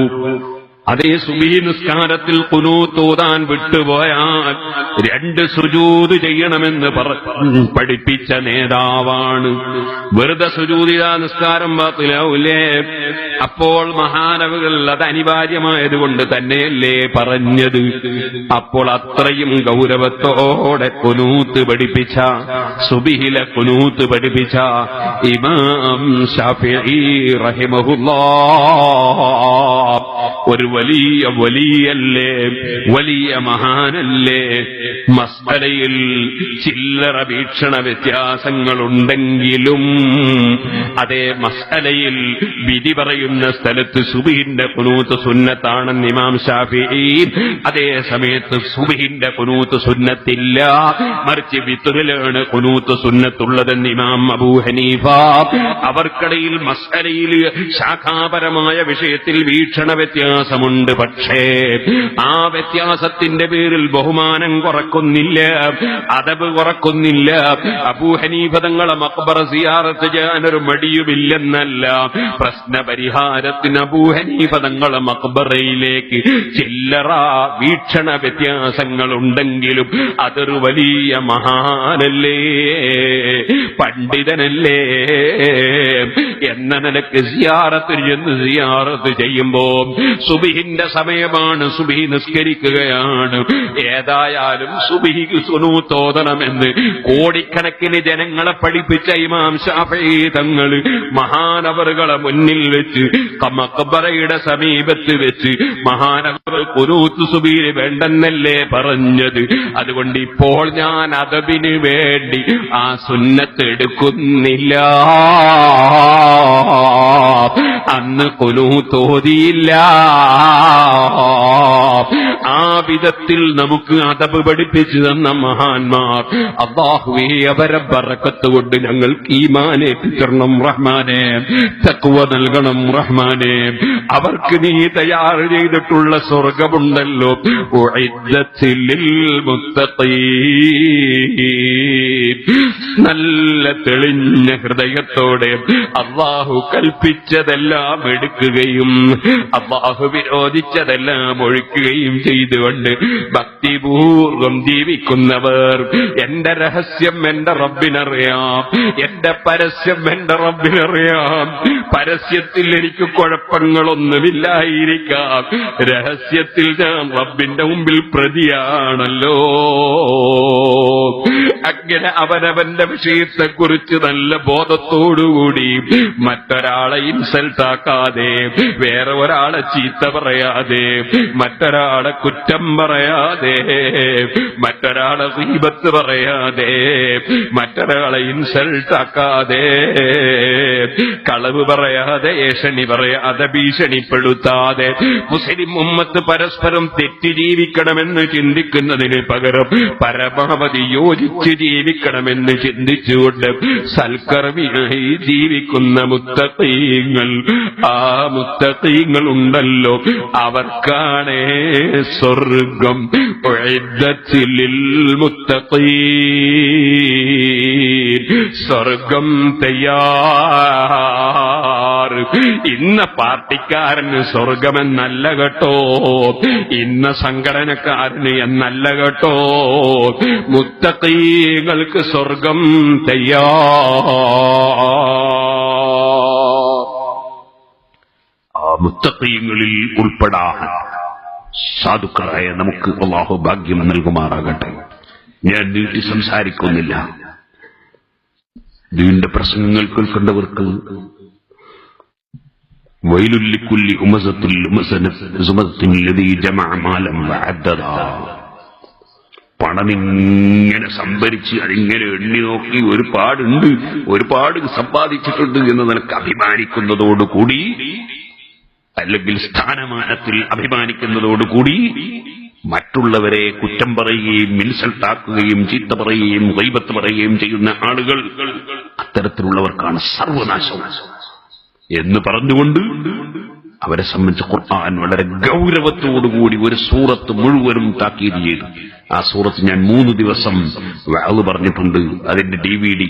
അതേ സുബഹി നിസ്കാരത്തിൽ ഖുനൂത്ത് ഓതാൻ വിട്ടുപോയാൽ 2 സുജൂദ് ചെയ്യണമെന്ന് പഠിപ്പിച്ച നേതാവാണ്. വെറുതെ സുജൂദ് ചെയ്താൽ നിസ്കാരം ബാത്തിലാവൂലേ? അപ്പോൾ മഹാനവകൾ അത് അനിവാര്യമായതുകൊണ്ട് തന്നെയല്ലേ പറഞ്ഞത്? അപ്പോൾ അത്രയും ഗൗരവത്തോടെ ഖുനൂത്ത് പഠിപ്പിച്ച, സുബഹിലെ ഖുനൂത്ത് പഠിപ്പിച്ച ഇമാം ശാഫിഈ റഹിമഹുല്ലാഹ് ഒരു വലിയല്ലേ, വലിയ മഹാനല്ലേ? മസ്അലയിൽ ചില്ലറ വീക്ഷണ വ്യത്യാസങ്ങളുണ്ടെങ്കിലും അതേ മസ്അലയിൽ വിധി പറയുന്ന സ്ഥലത്ത് സുബ്ഹിന്റെ ഖുനൂത്ത് സുന്നത്താണെന്ന് ഇമാം ശാഫിഈ, അതേ സമയത്ത് സുബ്ഹിന്റെ ഖുനൂത്ത് സുന്നത്തില്ല, മറിച്ച് വിത്റിലാണ് ഖുനൂത്ത് സുന്നത്തുള്ളതെന്ന് ഇമാം അബൂ ഹനീഫ. അവർക്കിടയിൽ മസ്അലയിൽ ശാഖാപരമായ വിഷയത്തിൽ വീക്ഷണ വ്യത്യാസമുണ്ട്. പക്ഷേ ആ വ്യത്യാസത്തിന്റെ പേരിൽ ബഹുമാനം കുറക്കുന്നില്ല, അദബ് കുറക്കുന്നില്ല. അബൂ ഹനീഫ തങ്ങളെ മഖ്ബറ സിയാറത്ത് ചെയ്യാനൊരു മടിയുമില്ലെന്നല്ല, പ്രശ്നപരിഹാരത്തിന് അബൂ ഹനീഫ തങ്ങളെ മഖ്ബറയിലേക്ക് ചില്ലറ വീക്ഷണ വ്യത്യാസങ്ങളുണ്ടെങ്കിലും അതൊരു വലിയ മഹാനല്ലേ, പണ്ഡിതനല്ലേ എന്ന നിലക്ക് സിയാറത്തിൽ ചെന്ന് സിയാറത്ത് ചെയ്യുമ്പോ സുബ്ഹിന്റെ സമയമാണ്, സുബ്ഹി നിസ്കരിക്കുകയാണ്. ഏതായാലും സുബ്ഹിക്ക് സുനൂത്ത് ഓതണമെന്ന് കോടിക്കണക്കിന് ജനങ്ങളെ പഠിപ്പിച്ച ഇമാം ശാഫിഈ തങ്ങൾ മഹാനവറുകളെ മുന്നിൽ വെച്ച് മഖ്ബറയുടെ സമീപത്ത് വെച്ച് മഹാനവർ ഖുനൂത്ത് സുബ്ഹിന് വേണ്ടെന്നല്ലേ പറഞ്ഞത്? അതുകൊണ്ട് ഇപ്പോൾ ഞാൻ അദബിന് വേണ്ടി ആ സുന്നത്ത് എടുക്കുന്നില്ല. അന്ന് ഖുനൂത്ത് ഓതിയില്ല, ആ വിധത്തിൽ നമുക്ക് അദബ് പഠിപ്പിച്ചു തന്ന മഹാന്മാർ, അല്ലാഹുവേ അവരെ ബറക്കത്ത് കൊണ്ട് ഞങ്ങൾക്ക് ഈമാൻ ഏറ്റിത്തരണം റഹ്മാനെ, തഖ്വ നൽകണം റഹ്മാനെ. അവർക്ക് നീ തയ്യാർ ചെയ്തിട്ടുള്ള സ്വർഗമുണ്ടല്ലോ, ഉഇദ്ദത്തിൽ ലിൽ മുത്തഖീൻ. നല്ല തെളിഞ്ഞ ഹൃദയത്തോടെ അല്ലാഹു കൽപ്പിച്ചതെല്ലാം എടുക്കുകയും അല്ലാഹു വിരോധിച്ചതെല്ലാം ഒഴിക്കുകയും ചെയ്തുകൊണ്ട് ഭക്തിപൂർവം ജീവിക്കുന്നവർ, എന്റെ രഹസ്യം എന്റെ റബ്ബിനറിയാം, എന്റെ പരസ്യം എന്റെ റബ്ബിനറിയാം. പരസ്യത്തിൽ എനിക്ക് കുഴപ്പങ്ങളൊന്നുമില്ലായിരിക്കാം, രഹസ്യത്തിൽ ഞാൻ റബ്ബിന്റെ മുമ്പിൽ പ്രതിയാണല്ലോ. അങ്ങനെ അവനവന്റെ വിഷയത്തെക്കുറിച്ച് നല്ല ബോധത്തോടുകൂടി മറ്റൊരാളെ ഇൻസൾട്ടാക്കാതെ, വേറെ ഒരാളെ ചീത്ത പറയാതെ, മറ്റൊരാളെ കുറ്റം പറയാതെ, മറ്റൊരാളെ ഗീബത്ത് പറയാതെ, മറ്റൊരാളെ ഇൻസൾട്ടാക്കാതെ, കളവ് പറയാതെ, ഏഷണി പറയാതെ, ഭീഷണിപ്പെടുത്താതെ, മുസ്ലിം ഉമ്മത്ത് പരസ്പരം തെറ്റി ജീവിക്കണമെന്ന് ചിന്തിക്കുന്നതിന് പകരം പരമാവധി യോജിച്ച് ജീവിക്കണമെന്ന് ചിന്തിച്ചുകൊണ്ട് സൽക്കർമ്മിയായി ജീവിക്കുന്ന മുത്തഖീങ്ങൾ, ആ മുത്തഖീങ്ങൾ ഉണ്ടല്ലോ, അവർക്കാണ് സ്വർഗം. ഉഇദ്ദത്തിൽ ലിൽ മുത്തഖീൻ, സ്വർഗം തയ്യാർ. ഇന്ന പാർട്ടിക്കാരന് സ്വർഗമെന്നല്ല കേട്ടോ, ഇന്ന സംഘടനക്കാരന് എന്നല്ല കേട്ടോ, മുത്തഖീങ്ങൾക്ക് സ്വർഗം തയ്യാർ. ആ മുത്തഖീങ്ങളിൽ ഉൾപ്പെടാൻ സാധുക്കളായ നമുക്ക് അല്ലാഹു ഭാഗ്യം നൽകുമാറാകട്ടെ. ഞാൻ നീട്ടി സംസാരിക്കുന്നില്ല. ദീന്റെ പ്രസംഗങ്ങൾ കേൾക്കേണ്ടവർക്ക് വൈലുൽ ലിക്കുല്ലി ഉമസത്തുൽ ഉമസനത്തുൽ ലദീ ജമഅ മാലൻ വഅദ്ദദാ. പണമിങ്ങനെ സംഭരിച്ച് അതിങ്ങനെ എണ്ണി നോക്കി ഒരുപാട് സമ്പാദിച്ചിട്ടുണ്ട് എന്ന് നിനക്ക് അഭിമാനിക്കുന്നതോടുകൂടി, അല്ലെങ്കിൽ സ്ഥാനമാനത്തിൽ അഭിമാനിക്കുന്നതോടുകൂടി മറ്റുള്ളവരെ കുറ്റം പറയുകയും ഇൻസൾട്ടാക്കുകയും ചീത്ത പറയുകയും ഗൈബത്ത് പറയുകയും ചെയ്യുന്ന ആളുകൾ, അത്തരത്തിലുള്ളവർക്കാണ് സർവനാശം എന്ന് പറഞ്ഞുകൊണ്ട് അവരെ സംബന്ധിച്ച് ഖുർആൻ വളരെ ഗൗരവത്തോടുകൂടി ഒരു സൂറത്ത് മുഴുവനും താക്കീത് ചെയ്തു. ആ സൂറത്ത് ഞാൻ 3 ദിവസം വഅദ് പറഞ്ഞിട്ടുണ്ട്. അതിന്റെ DVD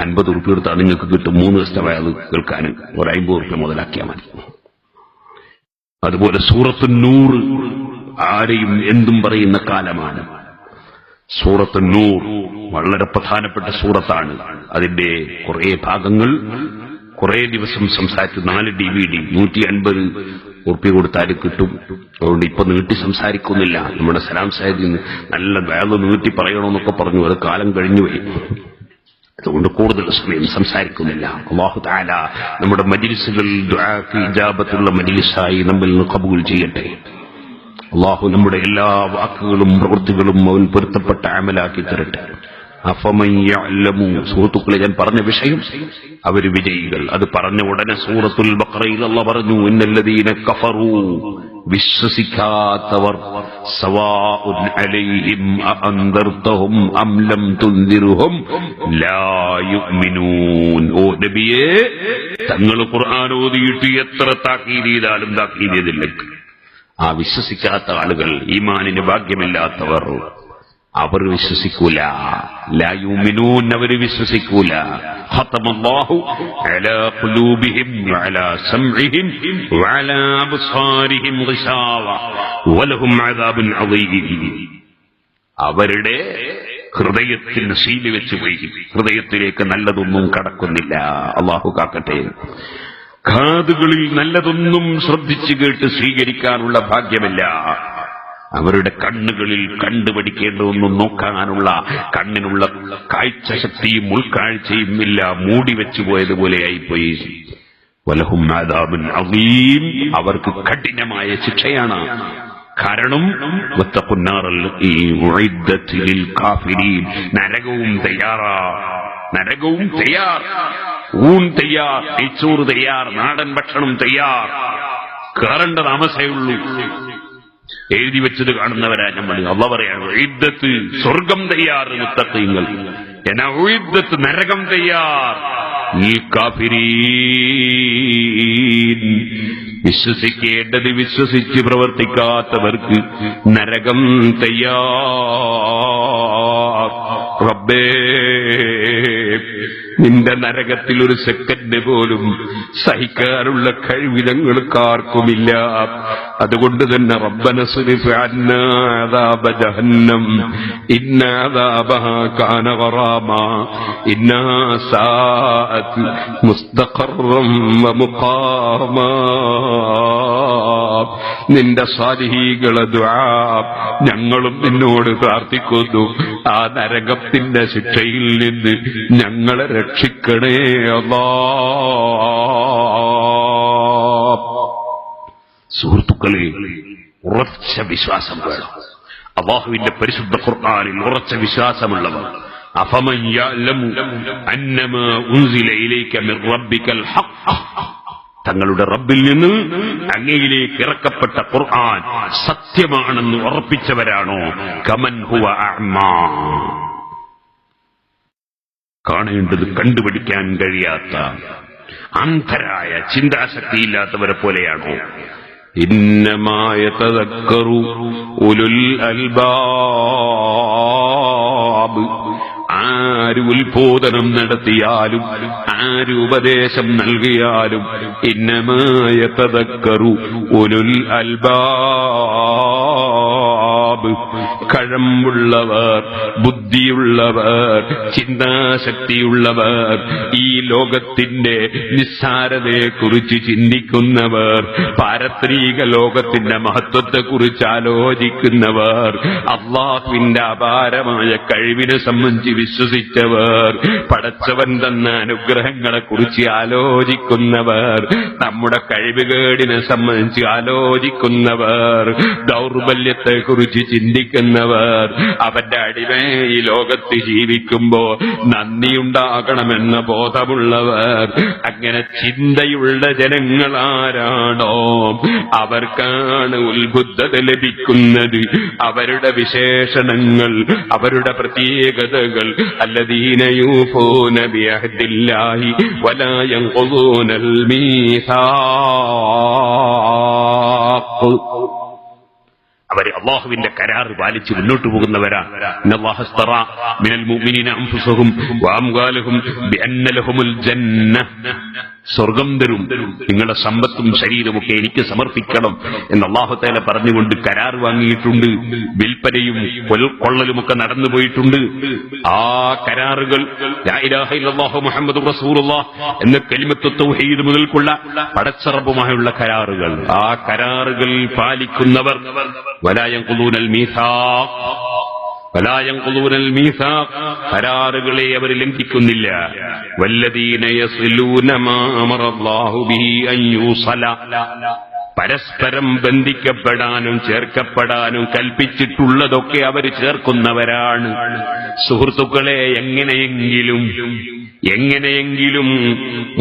50 ഉറുപ്പിക കൊടുത്താൽ നിങ്ങൾക്ക് കിട്ടും 3 ദിവസത്തെ വഅദ് കേൾക്കാൻ. ഒരു 50 ഉറുപ്പിക മുതലാക്കിയാൽ മതി. അതുപോലെ സൂറത്ത് നൂർ, ആരെയും എന്തും പറയുന്ന കാലമാണ്. സൂറത്ത് നൂർ വളരെ പ്രധാനപ്പെട്ട സൂറത്താണ്. അതിന്റെ കുറെ ഭാഗങ്ങൾ കുറെ ദിവസം സംസാരിച്ചു. 4 DVD 150 ഉറുപ്പിക കൊടുത്താൽ കിട്ടും. അതുകൊണ്ട് ഇപ്പൊ നീട്ടി സംസാരിക്കുന്നില്ല. നമ്മുടെ സലാം സാഹിബിന് നല്ല വേദ നീട്ടി പറയണമെന്നൊക്കെ പറഞ്ഞു, അത് കാലം കഴിഞ്ഞുപോയി. അതുകൊണ്ട് കൂടുതൽ സമയം സംസാരിക്കുന്നില്ല. അല്ലാഹു തആല നമ്മുടെ മജ്ലിസുകൾ ദുആക്ക് ഇജാബത്തുള്ള മജ്ലിസായി നമ്മിൽ നിന്ന് ഖബൂൽ ചെയ്യട്ടെ. അല്ലാഹു നമ്മുടെ എല്ലാ വാക്കുകളും പ്രവൃത്തികളും അവൻ പൊരുത്തപ്പെട്ട അമലാക്കി തരട്ടെ. അഫമൻ യഅലമു, സുഹൃത്തുക്കളെ ഞാൻ പറഞ്ഞ വിഷയം അവർ വിജയികൾ. അത് പറഞ്ഞ ഉടനെ സൂറത്തുൽ ബഖറയിൽ അല്ലാഹു പറഞ്ഞു, ഇന്നല്ലദീന കഫറൂ, വിശ്വസിക്കാത്തവർ, സവാഉൻ അലൈഹിം അഅൻദർതഹും അം ലം തുൻദിർഹും ലാ യുഅ്മിനൂൻ. ഓ നബിയേ, തങ്ങൾ ഖുർആൻ ഓതിയിട്ട് എത്ര താക്കീത് ചെയ്താലും താക്കീത് ചെയ്തില്ല. ആ വിശ്വസിക്കാത്ത ആളുകൾ, ഈമാനിന് ഭാഗ്യമില്ലാത്തവർ, അവർ വിശ്വസിക്കൂല. ലാ യുമിനൂൻ, അവർ വിശ്വസിക്കൂല. ഖതമല്ലാഹു അലാ ഖുലൂബിഹിം വഅലാ സംഇഹിം വഅലാ അബ്സാരിഹിം ഗിശാവ വലഹും അദാബുൻ അദീം. അവരുടെ ഹൃദയത്തിന് സീല് വെച്ച് പോയി, ഹൃദയത്തിലേക്ക് നല്ലതൊന്നും കടക്കുന്നില്ല. അല്ലാഹു കാക്കട്ടെ. കാതുകളിൽ നല്ലതൊന്നും ശ്രദ്ധിച്ചു കേട്ട് സ്വീകരിക്കാനുള്ള ഭാഗ്യമില്ല. അവരുടെ കണ്ണുകളിൽ കണ്ടുപഠിക്കേണ്ടതൊന്നും നോക്കാനുള്ള കണ്ണിനുള്ള കാഴ്ചശക്തിയും ഉൾക്കാഴ്ചയും ഇല്ല, മൂടി വെച്ചുപോയതുപോലെയായിപ്പോയി. വലഹും അദാബുൻ അദീം, അവർക്ക് കഠിനമായ ശിക്ഷയാണ്. കാരണം നരകവും തയ്യാറാ, നരകവും തയ്യാർ, ഊൺ തയ്യാർ, നെയ്ച്ചോറ് തയ്യാർ, നാടൻ ഭക്ഷണം തയ്യാർ, കയറേണ്ട താമസേ ഉള്ളൂ. എഴുതി വെച്ചത് കാണുന്നവരാ നമ്മൾ. അല്ലാഹു പറയാണ് ഉഇദ്ദത്ത് സ്വർഗം തയ്യാർ മുത്തഖീങ്ങൾ, എന്നാ ഉഇദ്ദത്ത് നരകം തയ്യാർ ഈ കാഫിരീൻ. വിശ്വസിക്കേണ്ടത് വിശ്വസിച്ച് പ്രവർത്തിക്കാത്തവർക്ക് നരകം തയ്യാർ. റബ്ബേ, നിന്റെ നരകത്തിൽ ഒരു സെക്കൻഡ് പോലും സഹിക്കാനുള്ള കഴിവ് ഞങ്ങൾക്കാർക്കുമില്ല. അതുകൊണ്ട് തന്നെ റബ്ബന സ്രിഫ് അന്നാ അദാബ ജഹന്നം ഇന്ന അദാബഹാ കാന ഗറാമാ ഇന്നഹാ സാഅത് മുസ്തഖറൻ വമുഖാമാ. നിന്റെ സാലിഹീകളെ ദുആ ഞങ്ങളും നിന്നോട് പ്രാർത്ഥിക്കുന്നു. ആ നരകത്തിന്റെ ശിക്ഷയിൽ നിന്ന് ഞങ്ങളെ രക്ഷിക്കണേ അല്ലാഹ്. സുഹൃത്തുക്കളെ, ഉറച്ച വിശ്വാസം വേണം. അല്ലാഹുവിന്റെ പരിശുദ്ധ ഖുർആനിൽ ഉറച്ച വിശ്വാസമുള്ളവർ അഫമൻ യഅലമു അന്നമാ ഉൻസില ഇലൈക മിർ റബ്ബിക്കൽ ഹഖ്, തങ്ങളുടെ റബ്ബിൽ നിന്ന് അങ്ങയിലേക്ക് ഇറക്കപ്പെട്ട ഖുർആൻ സത്യമാണെന്ന് ഉറപ്പിച്ചവരാണോ? കമൻ ഹുവ അഅ്മാ, കാണേണ്ടത് കണ്ടുപിടിക്കാൻ കഴിയാത്ത അന്ധരായ ചിന്താശക്തിയില്ലാത്തവരെ പോലെയാണോ? ഇന്നമാ യതദക്കറു ഉലുൽ അൽബാബ്, ആര് ഉത്ബോധനം നടത്തിയാലും ആര് ഉപദേശം നൽകിയാലും ഇന്നമാ യതദക്കറു ഉലുൽ അൽബാബ്, കഴമ്പുള്ളവർ, ബുദ്ധിയുള്ളവർ, ചിന്താശക്തിയുള്ളവർ, ഈ ലോകത്തിന്റെ നിസ്സാരതയെക്കുറിച്ച് ചിന്തിക്കുന്നവർ, പാരത്രിക ലോകത്തിന്റെ മഹത്വത്തെക്കുറിച്ച് ആലോചിക്കുന്നവർ, അള്ളാഹുവിന്റെ അപാരമായ കഴിവിനെ സംബന്ധിച്ച് വിശ്വസിച്ചവർ, പടച്ചവൻ തന്ന അനുഗ്രഹങ്ങളെക്കുറിച്ച് ആലോചിക്കുന്നവർ, നമ്മുടെ കഴിവുകേടിനെ സംബന്ധിച്ച് ആലോചിക്കുന്നവർ, ദൗർബല്യത്തെക്കുറിച്ച് ചിന്തിക്കുന്നവർ, അവന്റെ അടിമയെ ഈ ലോകത്ത് ജീവിക്കുമ്പോ നന്ദിയുണ്ടാകണമെന്ന ബോധമുള്ളവർ, അങ്ങനെ ചിന്തയുള്ള ജനങ്ങളാരാണോ അവർക്കാണ് ഉത്ബുദ്ധത ലഭിക്കുന്നത്. അവരുടെ വിശേഷണങ്ങൾ, അവരുടെ പ്രത്യേകതകൾ, الذين يوفون بعهد الله ولا ينقضون الميثاق, അവർ അള്ളാഹുവിന്റെ കരാർ പാലിച്ച് മുന്നോട്ട് പോകുന്നവരാണ്. ഇന്നല്ലാഹ ഇസ്തറ മിനൽ മുഅ്മിനീന അൻഫുസഹും വഅംവാലഹും ബിഅന്ന ലഹുമുൽ ജന്ന, സ്വർഗം തരും, നിങ്ങളുടെ സമ്പത്തും ശരീരമൊക്കെ എനിക്ക് സമർപ്പിക്കണം എന്ന് അല്ലാഹു തആല പറഞ്ഞുകൊണ്ട് കരാർ വാങ്ങിയിട്ടുണ്ട്. വിൽപ്പനയും കൊള്ളലുമൊക്കെ നടന്നുപോയിട്ടുണ്ട്. ആ കരാറുകൾ ലാ ഇലാഹ ഇല്ലല്ലാഹു മുഹമ്മദുർ റസൂലുള്ളാഹ് എന്ന കലിമത്ത് തൗഹീദ് മുതൽക്കുള്ള പടച്ചറബുമായുള്ള കരാറുകൾ, ആ കരാറുകൾ പാലിക്കുന്നവർ വലാ യൻഖുദൂനൽ മീസാഖ്, കരാറുകളെ അവർ ലംഘിക്കുന്നില്ല. വല്ലദീന യസ്ലൂന മാ അമറല്ലാഹു ബിഹി അൻ യൂസല, പരസ്പരം ബന്ധിക്കപ്പെടാനും ചേർക്കപ്പെടാനും കൽപ്പിച്ചിട്ടുള്ളതൊക്കെ അവർ ചേർക്കുന്നവരാണ്. സുഹൃത്തുക്കളെ, എങ്ങനെയെങ്കിലും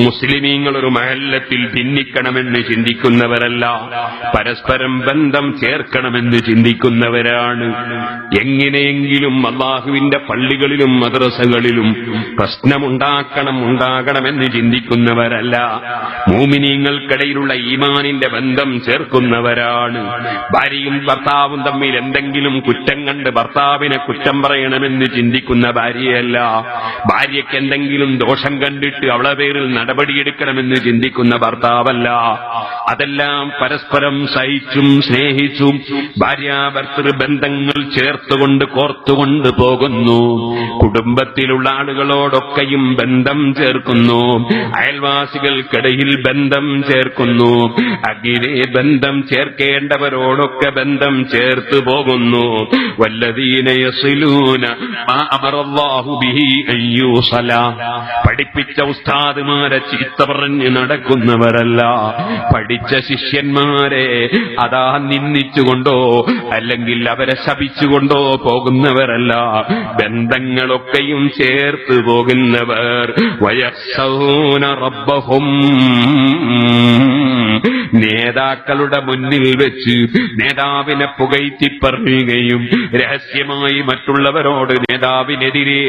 മുസ്ലിമീങ്ങൾ ഒരു മഹല്ലത്തിൽ ഭിന്നിക്കണമെന്ന് ചിന്തിക്കുന്നവരല്ല, പരസ്പരം ബന്ധം ചേർക്കണമെന്ന് ചിന്തിക്കുന്നവരാണ്. എങ്ങനെയെങ്കിലും അല്ലാഹുവിന്റെ പള്ളികളിലും മദ്രസകളിലും പ്രശ്നമുണ്ടാകണമെന്ന് ചിന്തിക്കുന്നവരല്ല, മുഅ്മിനീങ്ങൾക്കിടയിലുള്ള ഈമാനിന്റെ ബന്ധം ചേർക്കുന്നവരാണ്. ഭാര്യയും ഭർത്താവും തമ്മിൽ എന്തെങ്കിലും കുറ്റം കണ്ട് ഭർത്താവിനെ കുറ്റം പറയണമെന്ന് ചിന്തിക്കുന്ന ഭാര്യയല്ല, ഭാര്യയ്ക്ക് എന്തെങ്കിലും ദോഷം കണ്ടിട്ട് അവളെ പേരിൽ നടപടിയെടുക്കണമെന്ന് ചിന്തിക്കുന്ന ഭർത്താവല്ല. അതെല്ലാം പരസ്പരം സഹിച്ചും സ്നേഹിച്ചും ഭാര്യാഭർത്തൃ ബന്ധങ്ങൾ ചേർത്തുകൊണ്ട് കോർത്തുകൊണ്ട് പോകുന്നു. കുടുംബത്തിലുള്ള ആളുകളോടൊക്കെയും ബന്ധം ചേർക്കുന്നു, അയൽവാസികൾക്കിടയിൽ ബന്ധം ചേർക്കുന്നു, അങ്ങനെ ബന്ധം ചേർക്കേണ്ടവരോടൊക്കെ ബന്ധം ചേർത്ത് പോകുന്നു. വല്ലദീന യസ്ലൂന മാ അമറല്ലാഹു ബിഹി അൻ യൂസല, പഠിപ്പിച്ച ഉസ്താദുമാരെ ചീത്ത പറഞ്ഞ് നടക്കുന്നവരല്ല, പഠിച്ച ശിഷ്യന്മാരെ അതാ നിന്ദിച്ചുകൊണ്ടോ അല്ലെങ്കിൽ അവരെ ശപിച്ചുകൊണ്ടോ പോകുന്നവരല്ല, ബന്ധങ്ങളൊക്കെയും ചേർത്ത് പോകുന്നവർ. വയഖ്ശൗന റബ്ബഹും നേതാക്കളുടെ മുന്നിൽ വെച്ച് നേതാവിനെ പുകഴ്ത്തിപ്പറയുകയും രഹസ്യമായി മറ്റുള്ളവരോട് നേതാവിനെതിരെ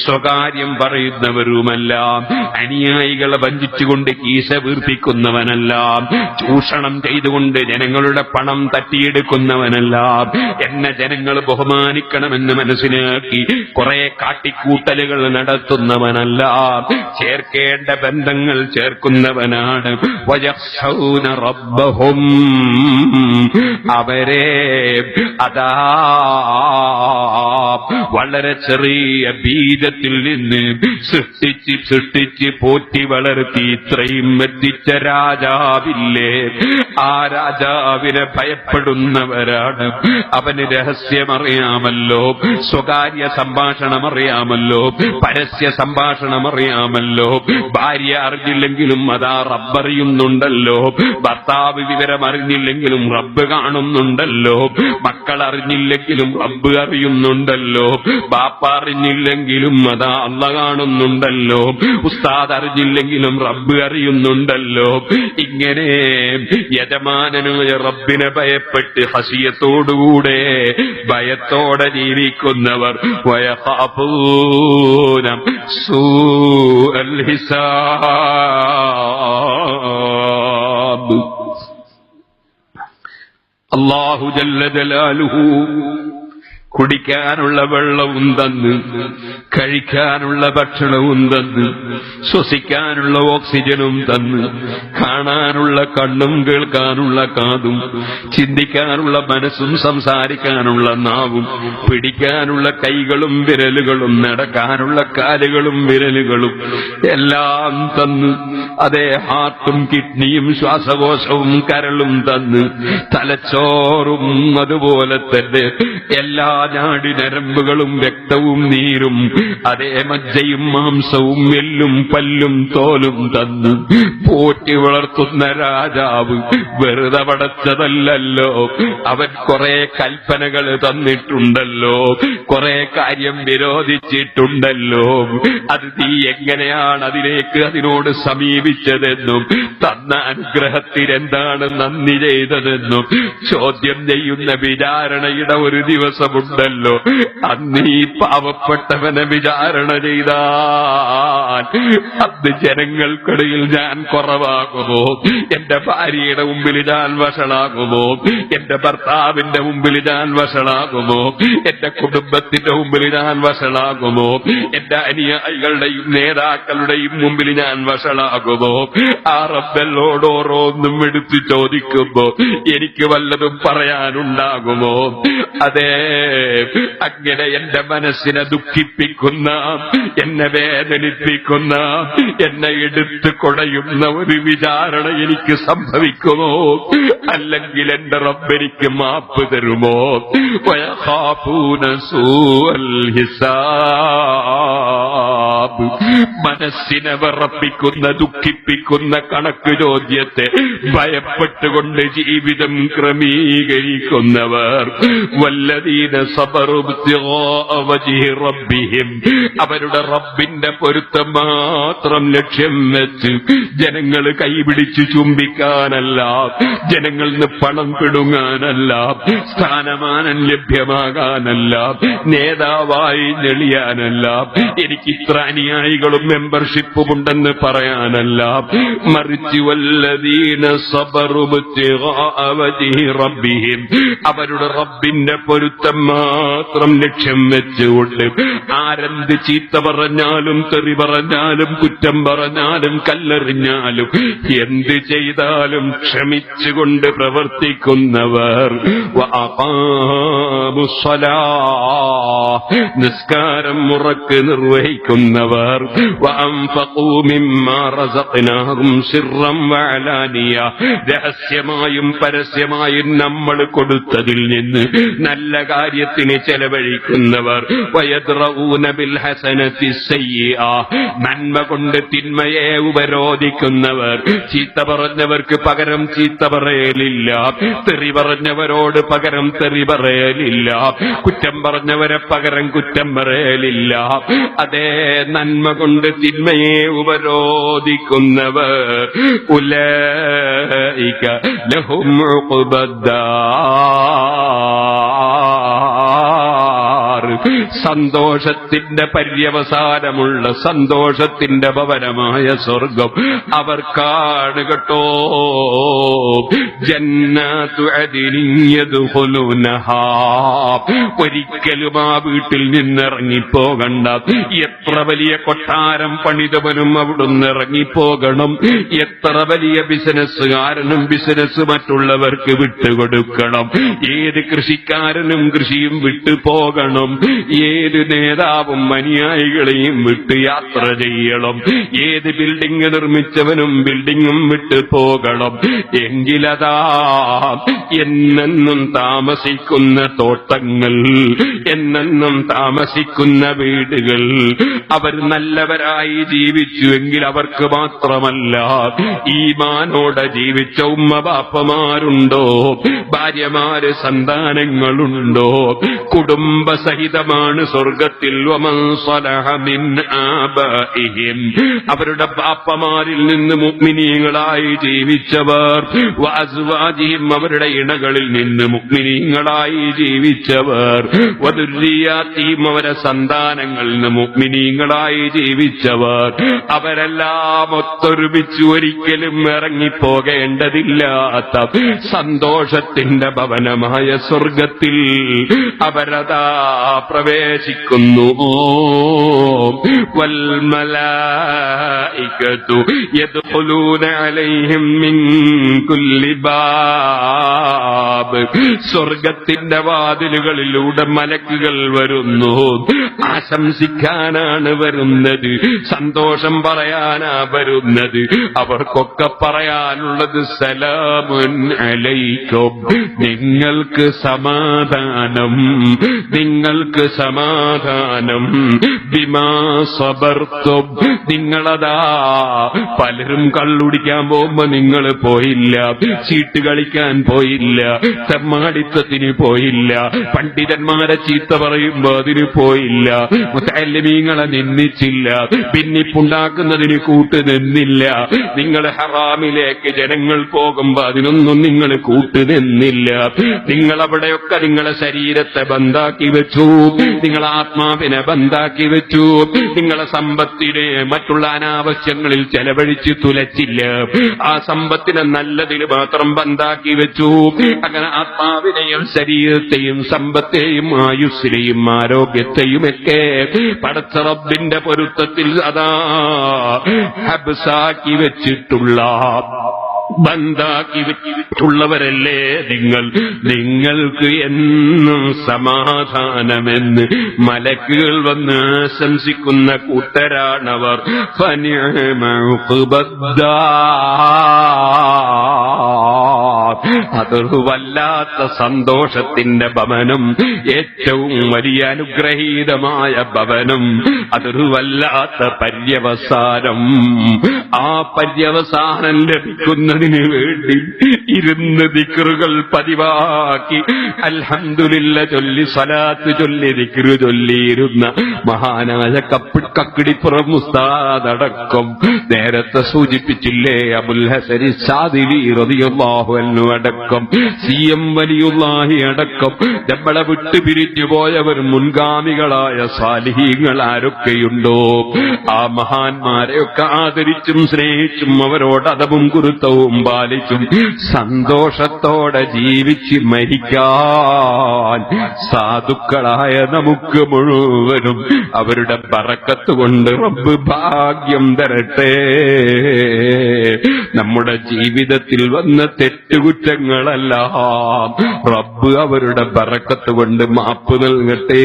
സ്വകാര്യം പറയുന്നവരുമല്ല, അനുയായികളെ വഞ്ചിച്ചുകൊണ്ട് കീശ വീർപ്പിക്കുന്നവനല്ല, ചൂഷണം ചെയ്തുകൊണ്ട് ജനങ്ങളുടെ പണം തട്ടിയെടുക്കുന്നവനല്ല, എന്നെ ജനങ്ങൾ ബഹുമാനിക്കണമെന്ന് മനസ്സിലാക്കി കുറെ കാട്ടിക്കൂട്ടലുകൾ നടത്തുന്നവനല്ല, ചേർക്കേണ്ട ബന്ധങ്ങൾ ചേർക്കുന്നവനാണ്. വയഖ്ശൗന റബ്ബഹും, അവരെ അതാ വളരെ ചെറിയ ബീജത്തിൽ നിന്ന് സൃഷ്ടിച്ച് പോറ്റി വളർത്തി ഇത്രയും എത്തിച്ച രാജാവില്ലേ, ആ രാജാവിനെ ഭയപ്പെടുന്നവരാണ്. അവന് രഹസ്യമറിയാമല്ലോ, സ്വകാര്യ സംഭാഷണമറിയാമല്ലോ, പരസ്യ സംഭാഷണമറിയാമല്ലോ. ഭാര്യ അറിഞ്ഞില്ലെങ്കിലും അതാ റബ്ബറിയുന്നുണ്ടല്ലോ, ഭർത്താവ് വിവരം അറിഞ്ഞില്ലെങ്കിലും റബ്ബ് കാണുന്നുണ്ടല്ലോ, മക്കൾ അറിഞ്ഞില്ലെങ്കിലും റബ്ബ് അറിയുന്നുണ്ടല്ലോ, ബാപ്പ അറിഞ്ഞില്ലെങ്കിലും അതാ അല്ലാഹ് കാണുന്നുണ്ടല്ലോ, ഉസ്താദ് അറിഞ്ഞില്ലെങ്കിലും റബ്ബ് അറിയുന്നുണ്ടല്ലോ. ഇങ്ങനെ യജമാനനായ റബ്ബിനെ ഭയപ്പെട്ട് ഖശിയത്തോടുകൂടെ ഭയത്തോടെ ജീവിക്കുന്നവർ വയഖാഫൂന സൂഅൽ ഹിസാബ്. അല്ലാഹു ജല്ല ജലാലുഹു കുടിക്കാനുള്ള വെള്ളവും തന്ന്, കഴിക്കാനുള്ള ഭക്ഷണവും തന്ന്, ശ്വസിക്കാനുള്ള ഓക്സിജനും തന്ന്, കാണാനുള്ള കണ്ണും കേൾക്കാനുള്ള കാതും, ചിന്തിക്കാനുള്ള മനസ്സും സംസാരിക്കാനുള്ള നാവും, പിടിക്കാനുള്ള കൈകളും വിരലുകളും, നടക്കാനുള്ള കാലുകളും വിരലുകളും എല്ലാം തന്ന്, അതേ ഹാർട്ടും കിഡ്നിയും ശ്വാസകോശവും കരളും തന്ന്, തലച്ചോറും അതുപോലെ തന്നെ എല്ലാ നാടി നരമ്പുകളും രക്തവും നീരും, അതേ മജ്ജയും മാംസവും എല്ലും പല്ലും തോലും തന്ന് പോറ്റി വളർത്തുന്ന രാജാവ് വെറുതെ പടച്ചതല്ലല്ലോ. അവൻ കുറെ കൽപ്പനകൾ തന്നിട്ടുണ്ടല്ലോ, കുറെ കാര്യം വിരോധിച്ചിട്ടുണ്ടല്ലോ. അത് നീ എങ്ങനെയാണ് അതിനോട് സമീപിച്ചതെന്നും തന്ന അനുഗ്രഹത്തിനെന്താണ് നന്ദി ചെയ്തതെന്നും ചോദ്യം ചെയ്യുന്ന വിചാരണയുടെ ഒരു ദിവസമുണ്ടല്ലോ. അന്ന് ഈ പാവപ്പെട്ടവനെ വിചാരണ ചെയ്താൽ അന്ന് ജനങ്ങൾക്കിടയിൽ ഞാൻ കുറവാകുമോ? എന്റെ ഭാര്യയുടെ മുമ്പിൽ ഞാൻ വഷളാകുമോ? എന്റെ ഭർത്താവിന്റെ മുമ്പിൽ ഞാൻ വഷളാകുമോ? എന്റെ കുടുംബത്തിന്റെ മുമ്പിൽ ഞാൻ വഷളാകുമോ? എന്റെ അനുയായികളുടെയും നേതാക്കളുടെയും മുമ്പിൽ ഞാൻ വഷളാകുമോ? ആ റബ്ബിനോട് ഓരോന്നും എടുത്തു ചോദിക്കുമ്പോ എനിക്ക് വല്ലതും പറയാനുണ്ടാകുമോ? അതേ, അങ്ങനെ എന്റെ മനസ്സിനെ ദുഃഖിപ്പിക്കുന്ന, എന്നെ വേദനിപ്പിക്കുന്ന, എന്നെ എടുത്തു കൊടയുന്ന ഒരു വിചാരണ എനിക്ക് സംഭവിക്കുമോ? അല്ലെങ്കിൽ എന്റെ റബ്ബെനിക്ക് മാപ്പ് തരുമോ? വയഖാഫൂന സൂഅൽ ഹിസാബ്. മനസ്സിനെ വിറപ്പിക്കുന്ന, ദുഃഖിപ്പിക്കുന്ന കണക്ക് ചോദ്യത്തെ ഭയപ്പെട്ടുകൊണ്ട് ജീവിതം ക്രമീകരിക്കുന്നവർ വല്ലദീന സബറു ഇബ്തിഗാഅ വജ്ഹി റബ്ബിഹിം, അവരുടെ റബ്ബിന്റെ പൊരുത്തം മാത്രം ലക്ഷ്യം വെച്ച്, ജനങ്ങൾ കൈപിടിച്ച് ചുംബിക്കാനല്ല, ജനങ്ങളിൽ നിന്ന് പണം പിടുങ്ങാനല്ല, സ്ഥാനമാനം ലഭ്യമാകാനല്ല, നേതാവായി ഞെളിയാനല്ല, എനിക്ക് ഇത്ര അനുയായികളും മെമ്പർഷിപ്പും ഉണ്ടെന്ന് പറയാനല്ല, മറിച്ച് വല്ലദീന സബറു ഇബ്തിഗാഅ വജ്ഹി റബ്ബിഹിം, അവരുടെ റബ്ബിന്റെ പൊരുത്തം മാത്രം ലക്ഷ്യം വെച്ചുകൊണ്ട് ആരെന്ത് ചീത്ത പറഞ്ഞാലും, തെറി പറഞ്ഞാലും, കുറ്റം പറഞ്ഞാലും, കല്ലെറിഞ്ഞാലും, എന്ത് ചെയ്താലും ക്ഷമിച്ചുകൊണ്ട് പ്രവർത്തിക്കുന്നവർ, നിസ്കാരം മുറക്ക് നിർവഹിക്കുന്നവർ, രഹസ്യമായും പരസ്യമായും നമ്മൾ കൊടുത്തതിൽ നിന്ന് നല്ല കാര്യത്തിന് ചെലവഴിക്കുന്നവർ, വയദ്റഊന ബിൽ ഹസനത്തി സയ്യിഅ, നന്മ കൊണ്ട് തിന്മയെ ഉപരോധിക്കുന്നവർ, ചീത്ത പറഞ്ഞവർക്ക് പകരം ചീത്ത പറയലില്ല, തെറി പറഞ്ഞവരോട് പകരം തെറി പറയലില്ല, കുറ്റം പറഞ്ഞവരെ പകരം കുറ്റം പറയലില്ല, അതേ നന്മ കൊണ്ട് തിന്മയെ ഉപരോധിക്കുന്നവർ ഉലൈക ലഹും ഉഖ്ബദ്ദാർ, സന്തോഷത്തിന്റെ പര്യവസാനമുള്ള സന്തോഷത്തിന്റെ ഭവനമായ സ്വർഗം അവർക്കാണ് കേട്ടോ. ജന്നത്തു അദ്നിൻ യദ്ഖുലൂനഹാ, ഒരിക്കലും ആ വീട്ടിൽ നിന്നിറങ്ങിപ്പോകണ്ട. എത്ര വലിയ കൊട്ടാരം പണിതവനും അവിടുന്ന് ഇറങ്ങിപ്പോകണം. എത്ര വലിയ ബിസിനസ്സുകാരനും ബിസിനസ് മറ്റുള്ളവർക്ക് വിട്ടുകൊടുക്കണം. ഏത് കൃഷിക്കാരനും കൃഷിയും വിട്ടുപോകണം. ഏത് നേതാവും അനുയായികളെയും വിട്ട് യാത്ര ചെയ്യണം. ഏത് ബിൽഡിംഗ് നിർമ്മിച്ചവനും ബിൽഡിംഗും വിട്ടു പോകണം. എങ്കിലതാ എന്നെന്നും താമസിക്കുന്ന തോട്ടങ്ങൾ, എന്നെന്നും താമസിക്കുന്ന വീടുകൾ, അവർ നല്ലവരായി ജീവിച്ചുവെങ്കിൽ അവർക്ക് മാത്രമല്ല, ഈമാനോടെ ജീവിച്ച ഉമ്മ ബാപ്പമാരുണ്ടോ, ഭാര്യമാര് സന്താനങ്ങളുണ്ടോ, കുടുംബസഹിതമാണ് സ്വർഗത്തിൽ. വമൻ സ്വലഹ മിൻ ആബാഇഹിം, അവരുടെ ബാപ്പമാരിൽ നിന്ന് മുഅ്മിനീങ്ങളായി ജീവിച്ചവർ, വഅസ്വാജിഹിം, അവരുടെ ഇണകളിൽ നിന്ന് മുഅ്മിനീങ്ങളായി ജീവിച്ചവർ, വദുർരിയാതിഹിം, അവരുടെ സന്താനങ്ങളിൽ നിന്ന് മുഅ്മിനീങ്ങളായി ജീവിച്ചവർ, അവരെല്ലാം ഒത്തൊരുമിച്ച് ഒരിക്കലും ഇറങ്ങിപ്പോകേണ്ടതില്ലാത്ത സന്തോഷത്തിന്റെ ഭവനമായ സ്വർഗത്തിൽ അവരതാ പ്രവേശിക്കുന്നു. വൽ മലായികതു യദ്ഖുലൂന അലൈഹിം മിൻ കുല്ലി ബാബ്, സ്വർഗത്തിന്റെ വാതിലുകളിലൂടെ മലക്കുകൾ വരുന്നു. ആശംസിക്കാനാണ് വരുന്നത്, സന്തോഷം പറയാനാ വരുന്നത്. അവർക്കൊക്കെ പറയാനുള്ളത് സലാമുൻ അലൈക്കും, നിങ്ങൾക്ക് സമാധാനം, നിങ്ങൾക്ക് സമാധാനം. ബിമാ സബർതും, നിങ്ങളതാ പലരും കള്ളുടിക്കാൻ പോകുമ്പോ നിങ്ങൾ പോയില്ല, ചീട്ട് കളിക്കാൻ പോയില്ല, തെമ്മാടിത്തത്തിന് പോയില്ല, പണ്ഡിതന്മാരെ ചീത്ത പറയുമ്പോ അതിന് പോയില്ല, മുതഅല്ലിമീങ്ങളെ നിന്ദിച്ചില്ല, ഭിന്നിപ്പുണ്ടാക്കുന്നതിന് കൂട്ടുനിന്നില്ല. നിങ്ങൾ ഹറാമിലേക്ക് ജനങ്ങൾ പോകുമ്പോ അതിനൊന്നും നിങ്ങൾ കൂട്ടുനിന്നില്ല. നിങ്ങൾ അവിടെയൊക്കെ നിങ്ങളെ ശരീരത്തെ ബന്ധാക്കി വെച്ചു, നിങ്ങളെ ആത്മാവിനെ ബന്ധാക്കി വെച്ചു, നിങ്ങളെ സമ്പത്തിനെ മറ്റുള്ള അനാവശ്യങ്ങളിൽ ചെലവഴിച്ച് തുലച്ചില്ല. ആ സമ്പത്തിനെ നല്ലതിൽ മാത്രം ബന്ധാക്കി വെച്ചു. അങ്ങനെ ആത്മാവിനെയും ശരീരത്തെയും സമ്പത്തെയും ആയുസ്സിനെയും ആരോഗ്യത്തെയും ഒക്കെ പടച്ച റബ്ബിന്റെ പൊരുത്തത്തിൽ അതാ ഹബ്സാക്കി വെച്ചിട്ടുള്ള, ബന്ധാക്കി വെച്ചിട്ടുള്ളവരല്ലേ നിങ്ങൾ. നിങ്ങൾക്ക് എന്നും സമാധാനമെന്ന് മലക്കുകൾ വന്ന് ആശംസിക്കുന്ന കൂട്ടരാണവർ. ഫനിഅമ ഉഖ്ബദ്ദാർ, അതൊരു വല്ലാത്ത സന്തോഷത്തിന്റെ ഭവനം, ഏറ്റവും വലിയ അനുഗ്രഹീതമായ ഭവനം, അതൊരു വല്ലാത്ത പര്യവസാനം. ആ പര്യവസാനം ലഭിക്കുന്നതിന് വേണ്ടി ഇരുന്ന് ദിക്റുകൾ പതിവാക്കി അൽഹംദുലില്ല ചൊല്ലി സ്വലാത്ത് ചൊല്ലി ദിക്റ് ചൊല്ലിയിരുന്ന മഹാനായ കക്കിടിപ്പുറം ഉസ്താദ് അടക്കം, നേരത്തെ സൂചിപ്പിച്ചില്ലേ അബുൽ ഹസനി സാദിലി റളിയല്ലാഹു അൻഹു അടക്കം, CM വലിയുല്ലാഹി അടക്കം, നമ്മളെ വിട്ടു പിരിഞ്ഞു പോയവർ മുൻഗാമികളായ സാലിഹീങ്ങൾ ആരൊക്കെയുണ്ടോ ആ മഹാന്മാരെയൊക്കെ ആദരിച്ചും സ്നേഹിച്ചും അവരോട് അദബും ഗുരുത്വവും പാലിച്ചും സന്തോഷത്തോടെ ജീവിച്ച് മരിക്കാൻ സാധുക്കളായ നമുക്ക് മുഴുവനും അവരുടെ ബറക്കത്ത് കൊണ്ട് റബ്ബ് ഭാഗ്യം തരട്ടെ. നമ്മുടെ ജീവിതത്തിൽ വന്ന തെറ്റുകുറ്റങ്ങളെല്ലാം റബ്ബ് അവരുടെ ബറക്കത്ത് കൊണ്ട് മാപ്പ് നൽകട്ടെ.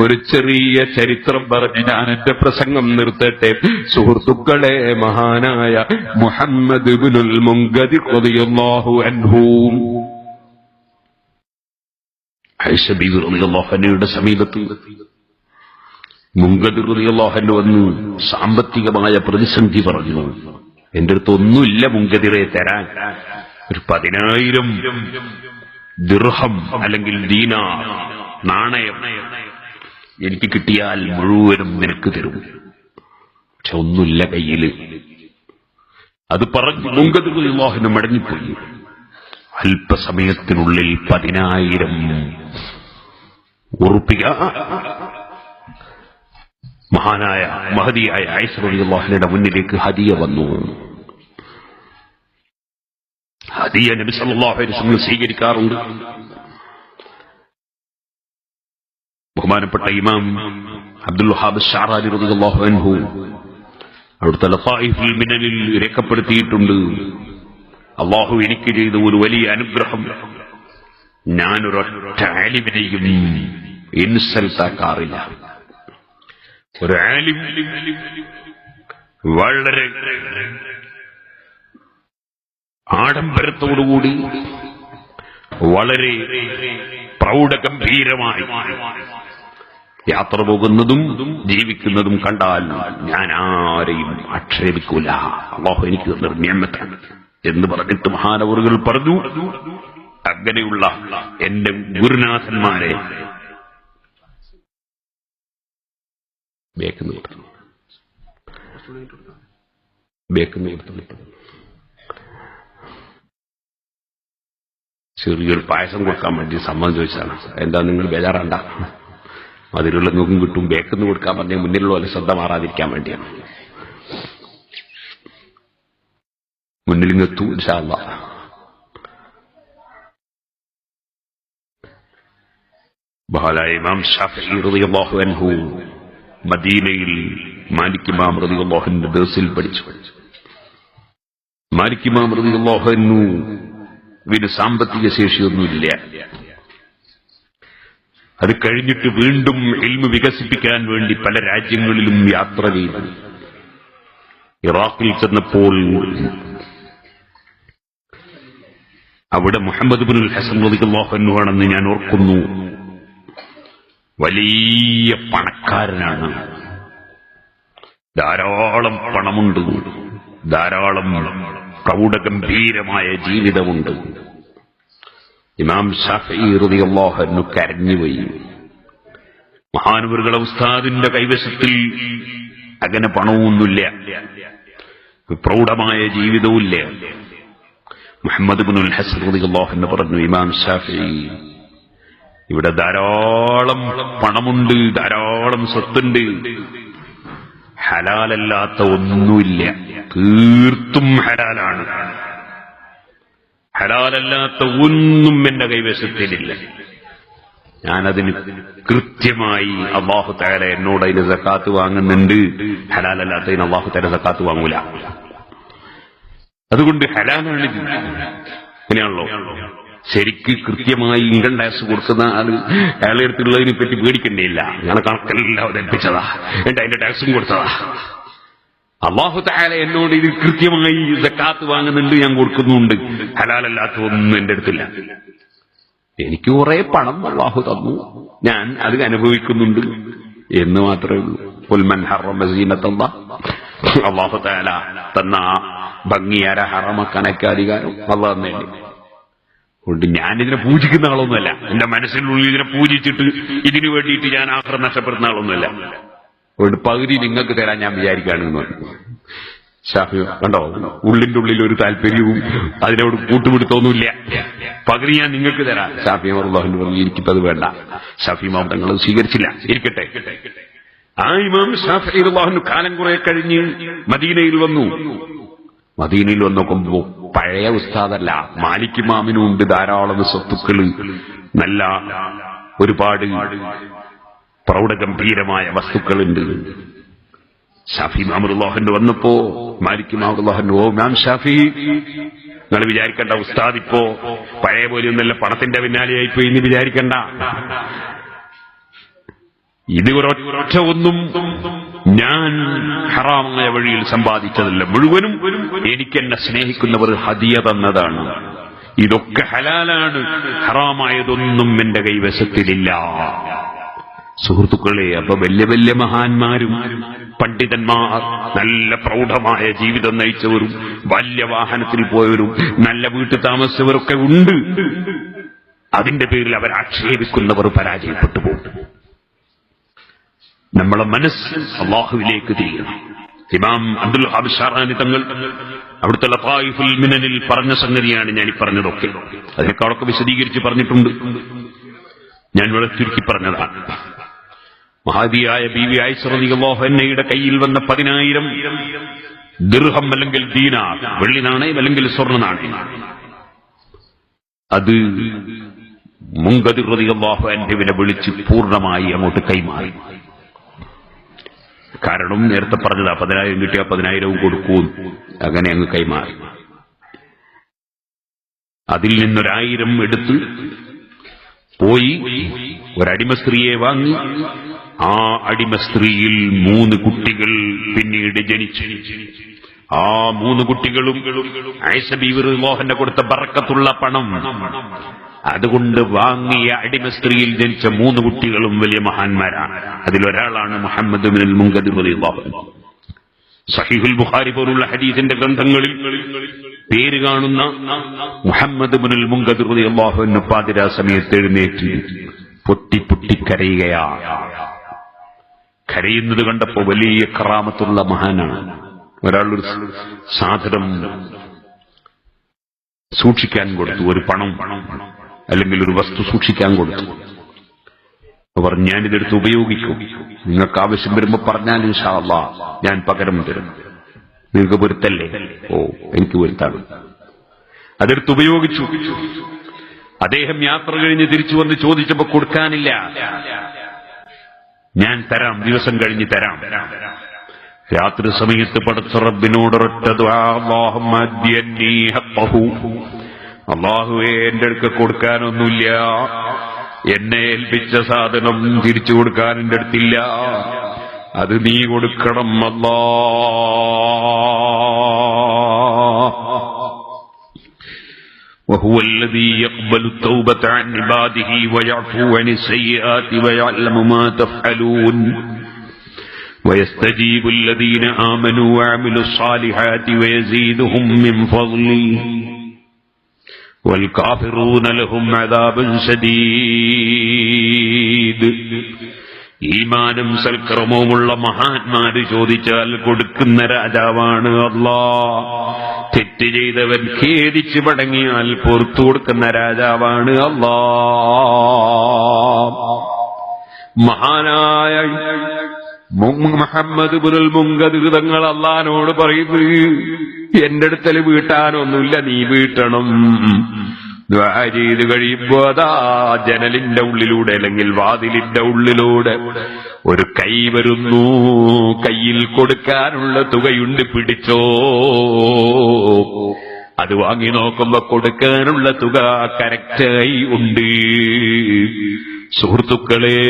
ഒരു ചെറിയ ചരിത്രം പറഞ്ഞ് ഞാൻ എന്റെ പ്രസംഗം നിർത്തട്ടെ. സുഹൃത്തുക്കളെ, മഹാനായ മുഹമ്മദ് ഇബ്നുൽ മുൻകദിർ റളിയല്ലാഹു അൻഹു, ആയിഷ ബീവി റളിയല്ലാഹു അൻഹയുടെ സമീപത്ത് മുൻകദിർ റളിയല്ലാഹു അൻഹു വന്ന് സാമ്പത്തികമായ പ്രതിസന്ധി പറഞ്ഞു. എന്റെ അടുത്ത് ഒന്നുമില്ല മുൻകദിറെ തരാൻ, ഒരു 10,000 ദിർഹം അല്ലെങ്കിൽ ദീനാർ നാണയം എനിക്ക് കിട്ടിയാൽ മുഴുവനും നിനക്ക് തരും. പക്ഷെ ഒന്നുമില്ല കയ്യില്. അത് പറഞ്ഞ് മുങ്കദ് റളിയല്ലാഹു മടങ്ങിപ്പോയി. അല്പസമയത്തിനുള്ളിൽ 10,000 ഉറുപ്പിക മഹാനായ മഹദിയായ ആയിഷ റളിയല്ലാഹുവിന്റെ മുന്നിലേക്ക് ഹദിയ വന്നു. ഹദിയ നബി സല്ലല്ലാഹു അലൈഹി വസല്ലം സ്വീകരിക്കാറുണ്ട്. ബഹുമാനപ്പെട്ട ഇമാം അബ്ദുൽ വഹാബ് ശഅറാനി റളിയല്ലാഹു അൻഹു അവിടുത്തെ ലതായിഫുൽ മിനനിൽ രേഖപ്പെടുത്തിയിട്ടുണ്ട്, അള്ളാഹു എനിക്ക് ചെയ്ത ഒരു വലിയ അനുഗ്രഹം, ഞാനൊരൊറ്റ ആലിമിനെയും ഇൻസൽട്ടാക്കാറില്ല. ഒരു ആലിം വളരെ ആഡംബരത്തോടുകൂടി വളരെ പ്രൗഢഗംഭീരമായി യാത്ര പോകുന്നതും ജീവിക്കുന്നതും കണ്ടാൽ ഞാൻ ആരെയും ആക്ഷേപിക്കൂല. അല്ലാഹു എനിക്ക് നിർനിയമത്താണ് എന്ന് പറഞ്ഞിട്ട് മഹാനവറുകൾ പറഞ്ഞു, അങ്ങനെയുള്ള എന്റെ ഗുരുനാഥന്മാരെ ചെറിയൊരു പായസം കൊടുക്കാൻ വേണ്ടി സമ്മതം ചോദിച്ചാണ്. എന്താ നിങ്ങൾ ബേജാറാണ്ട, അതിലുള്ള നോക്കും കിട്ടും. ബേക്കെന്ന് കൊടുക്കാൻ പറഞ്ഞ മുന്നിലുള്ള പോലെ ശ്രദ്ധ മാറാതിരിക്കാൻ വേണ്ടിയാണ്. മുന്നിൽ ഇങ്ങെത്തു ഇൻഷാ അല്ലാഹ്. ബഹലായ ഇമാം ശാഫിഈ റളിയല്ലാഹു അൻഹു മദീനയിൽ മാലിക് ഇമാം റളിയല്ലാഹു അൻഹു ദർസിൽ പഠിച്ചു. മാലിക് ഇമാം റളിയല്ലാഹു അൻഹു ഇതിന് സാമ്പത്തിക ശേഷിയൊന്നുമില്ല. അത് കഴിഞ്ഞിട്ട് വീണ്ടും ഇൽമു വികസിപ്പിക്കാൻ വേണ്ടി പല രാജ്യങ്ങളിലും യാത്ര ചെയ്തു. ഇറാഖിൽ ചെന്നപ്പോൾ അവിടെ മുഹമ്മദ് ഇബ്നുൽ ഹസൻ റളിയല്ലാഹു അൻഹു ആണെന്ന് ഞാൻ ഓർക്കുന്നു. വലിയ പണക്കാരനാണ്, ധാരാളം പണമുണ്ട്, ധാരാളം പ്രൗഢഗംഭീരമായ ജീവിതമുണ്ട്. ഇമാം ശാഫിഈ റളിയല്ലാഹു അൻഹു കരഞ്ഞുപോയി. മഹാനവറുകളുടെ ഉസ്താദിന്റെ കൈവശത്തിൽ അങ്ങനെ പണമൊന്നുമില്ല, പ്രൗഢമായ ജീവിതവുമില്ല. മുഹമ്മദ് ഇബ്നുൽ ഹസൻ റളിയല്ലാഹു അൻഹു പറഞ്ഞു, ഇമാം ശാഫിഈ, ഇവിടെ ധാരാളം പണമുണ്ട്, ധാരാളം സ്വത്തുണ്ട്, ഹലാലല്ലാത്ത ഒന്നുമില്ല, തീർത്തും ഹലാലാണ്. ഹലാലല്ലാത്ത ഒന്നും എന്റെ കൈവശത്തിലില്ല. ഞാനതിന് കൃത്യമായി അല്ലാഹു തആല എന്നോട് അതിന് സക്കാത്ത് വാങ്ങുന്നുണ്ട്. ഹലാലല്ലാത്തതിന് അല്ലാഹു തആല സക്കാത്ത് വാങ്ങൂല. അതുകൊണ്ട് ഹലാലാണ്. അങ്ങനെയാണല്ലോ ശരിക്ക് കൃത്യമായി ഇൻകം ടാക്സ് കൊടുക്കുന്ന ആള് അയാളെ അടുത്തുള്ളതിനെ പറ്റി പേടിക്കണ്ടേയില്ല. അങ്ങനെ കണക്കെല്ലാം അവതരിപ്പിച്ചതാ, എന്നിട്ട് അതിന്റെ ടാക്സും കൊടുത്തതാ. അല്ലാഹു തആല എന്നോട് ഇത് കൃത്യമായി സക്കാത്ത് വാങ്ങുന്നുണ്ട്, ഞാൻ കൊടുക്കുന്നുണ്ട്, ഹലാലല്ലാത്ത ഒന്നും എന്റെ അടുത്തില്ല. എനിക്ക് കുറെ പണം അല്ലാഹു തന്നു, ഞാൻ അത് അനുഭവിക്കുന്നുണ്ട് എന്ന് മാത്രമേ ഉള്ളൂ. ഖുൽ മൻ ഹറമ സീനത്തല്ലാഹ്, അല്ലാഹു തആല തന്ന ഭംഗിയാര ഹറമക്കണക്ക് അധികാരം അല്ലാഹു തന്നെ. അതുകൊണ്ട് ഞാനിതിനെ പൂജിക്കുന്ന ആളൊന്നുമല്ല. എന്റെ മനസ്സിനുള്ളിൽ ഇതിനെ പൂജിച്ചിട്ട് ഇതിനു വേണ്ടിയിട്ട് ഞാൻ ആഖിറത്ത് നഷ്ടപ്പെടുന്ന ആളൊന്നുമല്ല. അതുകൊണ്ട് പകുതി നിങ്ങൾക്ക് തരാൻ ഞാൻ വിചാരിക്കുകയാണെന്ന് പറഞ്ഞു. ഷാഫി കണ്ടോ, ഉള്ളിന്റെ ഉള്ളിൽ ഒരു താല്പര്യവും അതിനോട് കൂട്ടുപിടുത്തൊന്നുമില്ല. പകുതി ഞാൻ നിങ്ങൾക്ക് തരാം. ഷാഫി റളിയല്ലാഹു പറഞ്ഞു, എനിക്കിപ്പോ അത് വേണ്ട. ഷാഫി ഇമാം തങ്ങൾ സ്വീകരിച്ചില്ല, ഇരിക്കട്ടെ. ആ ഇമാം ഷാഫി റളിയല്ലാഹു അൻഹു കാലം കുറെ കഴിഞ്ഞ് മദീനയിൽ വന്നു. മദീനയിൽ വന്ന് നോക്കുമ്പോ പഴയ ഉസ്താദല്ല, മാലിക് ഇമാമിനും ഉണ്ട് ധാരാളം സ്വത്തുക്കള്, നല്ല ഒരുപാട് പ്രൗഢഗംഭീരമായ വസ്തുക്കളുണ്ട്. ഷാഫി ഇമാം റളിയല്ലാഹു അൻഹു വന്നപ്പോ മാലിക് ഇമാം റളിയല്ലാഹു അൻഹു, ഓ ഇമാം ഷാഫി, നിങ്ങൾ വിചാരിക്കണ്ട ഉസ്താദ് ഇപ്പോ പഴയ പോലെയൊന്നല്ല, പണത്തിന്റെ പിന്നാലെയായിപ്പോ ഇനി വിചാരിക്കണ്ട. ഇത് ഒരൊറ്റ ഒന്നും ഞാൻ ഹറാമായ വഴിയിൽ സമ്പാദിച്ചതല്ല, മുഴുവനും എനിക്കെന്നെ സ്നേഹിക്കുന്നവർ ഹദിയ തന്നതാണ്. ഇതൊക്കെ ഹലാലാണ്, ഹറാമായതൊന്നും എന്റെ കൈവശത്തിലില്ല. സുഹൃത്തുക്കളെ, അപ്പൊ വലിയ വലിയ മഹാന്മാരും പണ്ഡിതന്മാർ, നല്ല പ്രൗഢമായ ജീവിതം നയിച്ചവരും വലിയ വാഹനത്തിൽ പോയവരും നല്ല വീട്ടിൽ താമസിച്ചവരൊക്കെ ഉണ്ട്. അതിന്റെ പേരിൽ അവർ ആക്ഷേപിക്കുന്നവർ പരാജയപ്പെട്ടു പോകും. നമ്മളെ മനസ്സ് അല്ലാഹുവിലേക്ക് തിരിയണം. ഇമാം അബ്ദുൽ വഹാബ് ഷാറാനി തങ്ങൾ അവിടുത്തെ ലതായിഫുൽ മിനനിൽ പറഞ്ഞ സംഗതിയാണ് ഞാൻ ഈ പറഞ്ഞതൊക്കെ. അതിനേക്കാളൊക്കെ വിശദീകരിച്ച് പറഞ്ഞിട്ടുണ്ട്. ഞാൻ വളരെ ചുരുക്കി പറഞ്ഞതാണ്. മഹാദിയായ ബീവി ആയിഷ റളിയല്ലാഹു അൻഹയുടെ കയ്യിൽ വന്ന 10,000 ദിർഹം അല്ലെങ്കിൽ ദീനാർ, വെള്ളി നാണയം അല്ലെങ്കിൽ സ്വർണ്ണ നാണയം, അത് മുൻകദിർ റളിയല്ലാഹു അൻഹുവിനെ വിളിച്ച് പൂർണ്ണമായി അങ്ങോട്ട് കൈമാറി. കാരണം നേരത്തെ പറഞ്ഞതാ 10,000 കിട്ടിയാൽ 10,000 കൊടുക്കൂ, അങ്ങനെ അങ്ങ് കൈമാറി. അതിൽ നിന്നൊരു1000 എടുത്ത് പോയി ഒരടിമ സ്ത്രീയെ വാങ്ങി. ആ അടിമ സ്ത്രീയിൽ 3 കുട്ടികൾ പിന്നീട് ജനിച്ചു. ആ 3 കുട്ടികളും ആയിഷ ബീവി റളിയല്ലാഹു അൻഹ കൊടുത്ത ബറക്കത്തുള്ള പണം, അതുകൊണ്ട് വാങ്ങിയ അടിമ സ്ത്രീയിൽ ജനിച്ച 3 കുട്ടികളും വലിയ മഹാന്മാരാണ്. അതിലൊരാളാണ് മുഹമ്മദ് ഇബ്നുൽ മുൻകദിർ റളിയല്ലാഹു അൻഹു. സഹീഹുൽ ബുഖാരി പോലുള്ള ഹദീസിന്റെ ഗ്രന്ഥങ്ങളിൽ പേര് കാണുന്ന മുഹമ്മദ് ഇബ്നുൽ മുൻകദിർ റളിയല്ലാഹു അൻഹു പാതിരാ സമയത്ത് എഴുന്നേറ്റ് പൊട്ടി പൊട്ടി കരയുകയാണ്. കരയുന്നത് കണ്ടപ്പോ വലിയ കറാമത്തുള്ള മഹാനാണ്. ഒരാളൊരു സാധനം സൂക്ഷിക്കാൻ കൊടുത്തു, ഒരു പണം അല്ലെങ്കിൽ ഒരു വസ്തു സൂക്ഷിക്കാൻ കൊടുത്തു. അവർ ഞാനിതെടുത്ത് ഉപയോഗിക്കും, നിങ്ങൾക്ക് ആവശ്യം വരുമ്പോ പറഞ്ഞാൽ ഇൻഷാ അല്ലാഹ് ഞാൻ പകരം തരും, നിങ്ങൾക്ക് പൊരുത്തല്ലേ? ഓ, എനിക്ക് പൊരുത്താണ്. അതെടുത്ത് ഉപയോഗിച്ചു. അദ്ദേഹം യാത്ര കഴിഞ്ഞ് തിരിച്ചു വന്ന് ചോദിച്ചപ്പോ കൊടുക്കാനില്ല. ഞാൻ തരാം, ദിവസം കഴിഞ്ഞ് തരാം. രാത്രി സമയത്ത് പടച്ച റബ്ബിനോടൊരൊറ്റ ദുആ, അല്ലാഹുമ്മ അദ്ദിയന്നീ ഹഖ്ഖഹു, അല്ലാഹുവേ എന്റെ അടുക്ക് കൊടുക്കാനൊന്നുമില്ല, എന്നെ ഏൽപ്പിച്ച സാധനം തിരിച്ചു കൊടുക്കാൻ എന്റെ അടുത്തില്ല, അത് നീ കൊടുക്കണം അല്ലാഹ്. وهو الذي يقبل التوبة عن عباده ويعفو عن السيئات ويعلم ما تفعلون ويستجيب الذين آمنوا وعملوا الصالحات ويزيدهم من فضله والكافرون لهم عذاب شديد. ഈമാനും സൽക്രമവുമുള്ള മഹാന്മാര് ചോദിച്ചാൽ കൊടുക്കുന്ന രാജാവാണ് അല്ലാഹ്. തെറ്റ് ചെയ്തവൻ ഖേദിച്ച് മടങ്ങിയാൽ പുറത്തു കൊടുക്കുന്ന രാജാവാണ് അല്ലാഹ്. മഹാനായ മുഹമ്മദ് ഇബ്നുൽ മുൻകദിർ തങ്ങൾ അല്ലാഹുവോട് പറയുന്നു, എന്റെ അടുക്കൽ വീട്ടാനൊന്നുമില്ല, നീ വീട്ടണം. ദുആ ചെയ്ത് കഴിയുമ്പോ അതാ ജനലിന്റെ ഉള്ളിലൂടെ അല്ലെങ്കിൽ വാതിലിന്റെ ഉള്ളിലൂടെ ഒരു കൈ വരുന്നു. കയ്യിൽ കൊടുക്കാനുള്ള തുകയുണ്ട്, പിടിച്ചോ. അത് വാങ്ങി നോക്കുമ്പോ കൊടുക്കാനുള്ള തുക കറക്റ്റായി ഉണ്ട്. സുഹൃത്തുക്കളെ,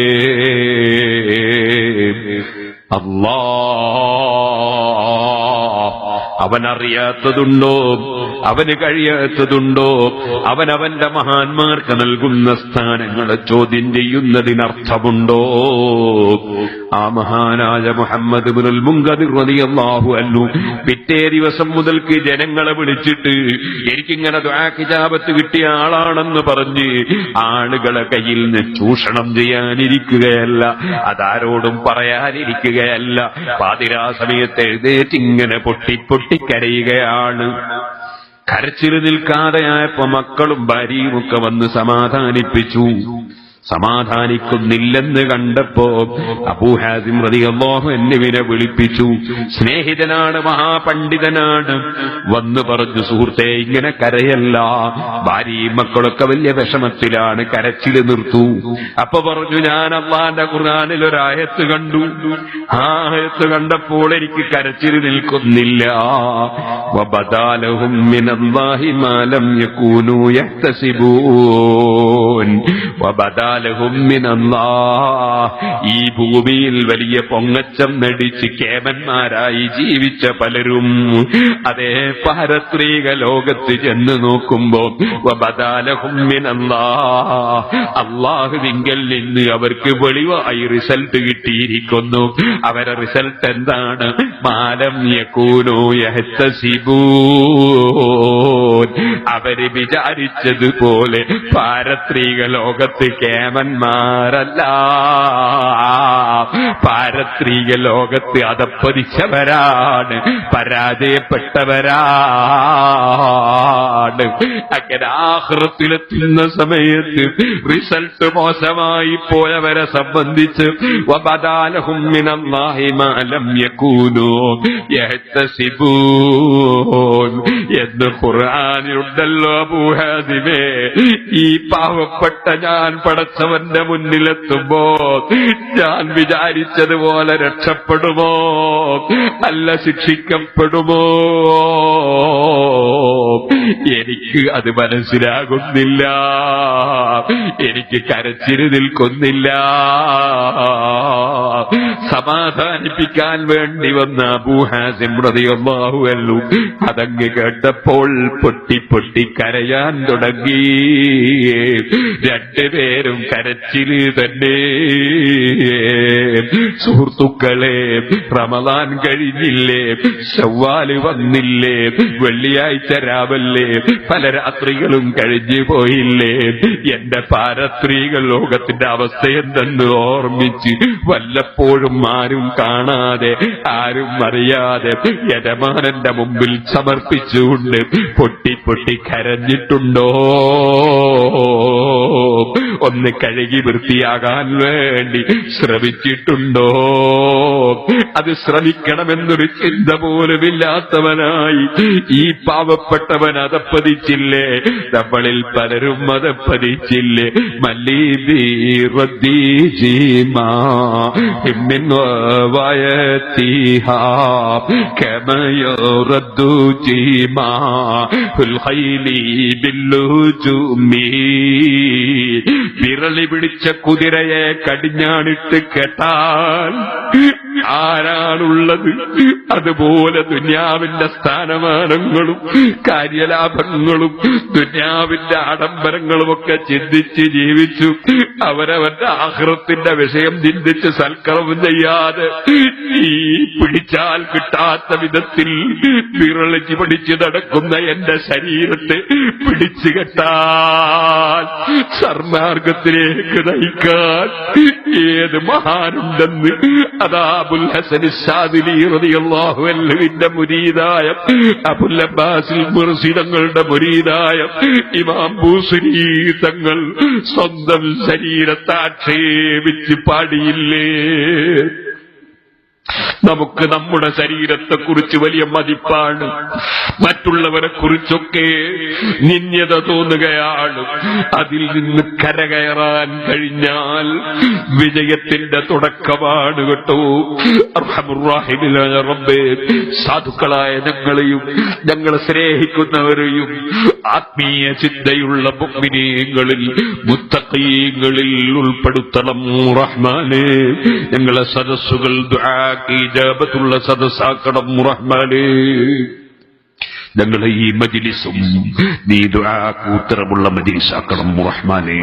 അവനറിയാത്തതുണ്ടോ, അവന് കഴിയാത്തതുണ്ടോ, അവനവന്റെ മഹാന്മാർക്ക് നൽകുന്ന സ്ഥാനങ്ങളെ ചോദ്യം ചെയ്യുന്നതിനർത്ഥമുണ്ടോ? ആ മഹാനായ മുഹമ്മദ് ഇബ്നുൽ മുൻകദിർ റളിയല്ലാഹു അൻഹു പിറ്റേ ദിവസം മുതൽക്ക് ജനങ്ങളെ വിളിച്ചിട്ട് എനിക്കിങ്ങനെ ദുആ ഇജാബത്ത് കിട്ടിയ ആളാണെന്ന് പറഞ്ഞ് ആളുകളെ കയ്യിൽ നിന്ന് ചൂഷണം ചെയ്യാനിരിക്കുകയല്ല, അതാരോടും പറയാനിരിക്കുകയല്ല. പാതിരാ സമയത്ത് എഴുന്നേറ്റ് ഇങ്ങനെ പൊട്ടി പൊട്ടിക്കരയുകയാണ്. കരച്ചിൽ നിൽക്കാതെയായപ്പോ മക്കളും ഭാര്യയും ഒക്കെ വന്ന് സമാധാനിപ്പിച്ചു. സമാധാനിക്കുന്നില്ലെന്ന് കണ്ടപ്പോ അബൂ ഹാസിം റളിയല്ലാഹു അൻഹുവിനെ വിളിപ്പിച്ചു. സ്നേഹിതനാണ്, മഹാപണ്ഡിതനാണ്. വന്ന് പറഞ്ഞു, സുഹൃത്തേ ഇങ്ങനെ കരയല്ല, ഭാര്യയും മക്കളൊക്കെ വലിയ വിഷമത്തിലാണ്, കരച്ചില് നിർത്തൂ. അപ്പൊ പറഞ്ഞു, ഞാൻ അല്ലാഹുവിന്റെ ഖുർആനിൽ ഒരു ആയത്ത് കണ്ടു. ആ ആയത്ത് കണ്ടപ്പോൾ എനിക്ക് കരച്ചില് നിൽക്കുന്നില്ല. വബദാലഹും മിനല്ലാഹി മാ ലം യകൂനൂ യഹ്തസിബൂൻ വബദാലഹും മിനല്ലാഹ്. ഈ ഭൂമിയിൽ വലിയ പൊങ്ങച്ചം നടിച്ച് കേമന്മാരായി ജീവിച്ച പലരും അതേ പാരത്രിക ലോകത്ത് ചെന്ന് നോക്കുമ്പോ വബദാലഹും മിനല്ലാഹ്, അല്ലാഹുവിങ്കൽ നിന്ന് അവർക്ക് വെളിവായി റിസൾട്ട് കിട്ടിയിരിക്കുന്നു. അവരുടെ റിസൾട്ട് എന്താണ്? മാലം യകൂനൂ യഹ്തസിബൂൻ. അവര് വിചാരിച്ചതുപോലെ പാരത്രിക പാരത്രിക ലോകത്ത് കേമന്മാരല്ല, പാരത്രിക ലോകത്ത് അധപ്പതിച്ചവരാണ്, പരാജയപ്പെട്ടവരാണ്. അങ്ങനെ ആഖിറത്തിലെത്തുന്ന സമയത്ത് റിസൾട്ട് മോശമായി പോയവരെ സംബന്ധിച്ച് വബദാലഹും മിനല്ലാഹി മാ ലം യകൂനൂ യഹ്തസിബൂൻ എന്ന് ഖുർആനിലുണ്ടല്ലോ. അബൂ ഹാസിമേ, ഈ പാവപ്പെട്ട ഞാൻ പടച്ചവന്റെ മുന്നിലെത്തുമ്പോ ഞാൻ വിചാരിച്ചതുപോലെ രക്ഷപ്പെടുമോ അല്ല ശിക്ഷിക്കപ്പെടുമോ? എനിക്ക് അത് മനസ്സിലാകുന്നില്ല, എനിക്ക് കരച്ചിൽ നിൽക്കുന്നില്ല. സമാധാനിപ്പിക്കാൻ വേണ്ടി വന്ന അബൂ ഹാസിം റളിയല്ലാഹു അൻഹു അതങ്ങ് കേട്ടപ്പോൾ പൊട്ടി പൊട്ടി കരയാൻ തുടങ്ങി. രണ്ടുപേരും കരച്ചില് തന്നെ. സുഹൃത്തുക്കളെ, റമദാൻ കഴിഞ്ഞില്ലേ, ശവ്വാല് വന്നില്ലേ, വെള്ളിയാഴ്ച രാവല്ലേ, പല രാത്രികളും കഴിഞ്ഞു പോയില്ലേ. എന്റെ പാരത്രിക ലോകത്തിന്റെ അവസ്ഥ എന്തെന്ന് ഓർമ്മിച്ച് വല്ലപ്പോഴും ആരും കാണാതെ ആരും അറിയാതെ യജമാനന്റെ മുമ്പിൽ സമർപ്പിച്ചുകൊണ്ട് പൊട്ടി പൊട്ടി കരഞ്ഞിട്ടുണ്ടോ? ഒന്ന് കഴുകി വൃത്തിയാകാൻ വേണ്ടി ശ്രമിച്ചിട്ടുണ്ടോ? അത് ശ്രമിക്കണമെന്നൊരു ചിന്ത പോലുമില്ലാത്തവനായി ഈ പാവപ്പെട്ടവൻ അതപ്പതിച്ചില്ലേ? നമ്മളിൽ പലരും അതപ്പതിച്ചില്ലേ? മല്ലീബി റദ്ദീജിമാ മിൻ വയതിഹാ കമയോ റദ്ദു ജീമാ ഫുൽ ഖൈലി ബില്ലുജുമി. വിരളി പിടിച്ച കുതിരയെ കടിഞ്ഞാണിട്ട് കേട്ടാൽ ആരാണുള്ളത്? അതുപോലെ ദുന്യാവിന്റെ സ്ഥാനമാനങ്ങളും കാര്യലാഭങ്ങളും ദുന്യാവിന്റെ ആഡംബരങ്ങളുമൊക്കെ ചിന്തിച്ച് ജീവിച്ചു അവരവന്റെ ആഖിറത്തിന്റെ വിഷയം ചിന്തിച്ച് സൽക്കർമ്മം ചെയ്യാതെ ഈ പിടിച്ചാൽ കിട്ടാത്ത വിധത്തിൽ വിരളിച്ച് പിടിച്ചു നടക്കുന്ന എന്റെ ശരീരത്തെ പിടിച്ചു കെട്ടാൽ സന്മാർഗത്തിലേക്ക് നയിക്കാൻ ഏത് മഹാനുണ്ടെന്ന് അതാ അബുൽ ഹസൻ സാദിലി റളിയല്ലാഹു അൻഹുവിന്റെ മുരീദായ അബുൽ അബ്ബാസിൽ മുർസി തങ്ങളുടെ മുരീദായ ഇമാം ബൂസരി തങ്ങൾ സ്വന്തം ശരീരത്തെ ആക്ഷേപിച്ച് പാടിയില്ലേ? നമുക്ക് നമ്മുടെ ശരീരത്തെക്കുറിച്ച് വലിയ മതിപ്പാണ്, മറ്റുള്ളവരെ കുറിച്ചൊക്കെ നിന്ദ്യത തോന്നുകയാണ്. അതിൽ നിന്ന് കരകയറാൻ കഴിഞ്ഞാൽ വിജയത്തിന്റെ തുടക്കമാണ് കേട്ടോ. അർഹമുർ റഹീമായ റബ്ബേ, സാധുക്കളായ ഞങ്ങളെയും ഞങ്ങളെ സ്നേഹിക്കുന്നവരെയും ആത്മീയ ചിന്തയുള്ള മുഅ്മിനീങ്ങളിൽ മുത്തഖീങ്ങളിൽ ഉൾപ്പെടുത്തണം റഹ്മാനേ. ഞങ്ങളെ സദസ്സുകൾ ദുആക്ക് ഇജാബത്തുള്ള സദസ്സാക്കണം റഹ്മാനേ. ഞങ്ങളെ ഈ മജ്ലിസും നീ ദുആക്ക് ഉത്തരമുള്ള മജ്ലിസാക്കണം റഹ്മാനേ.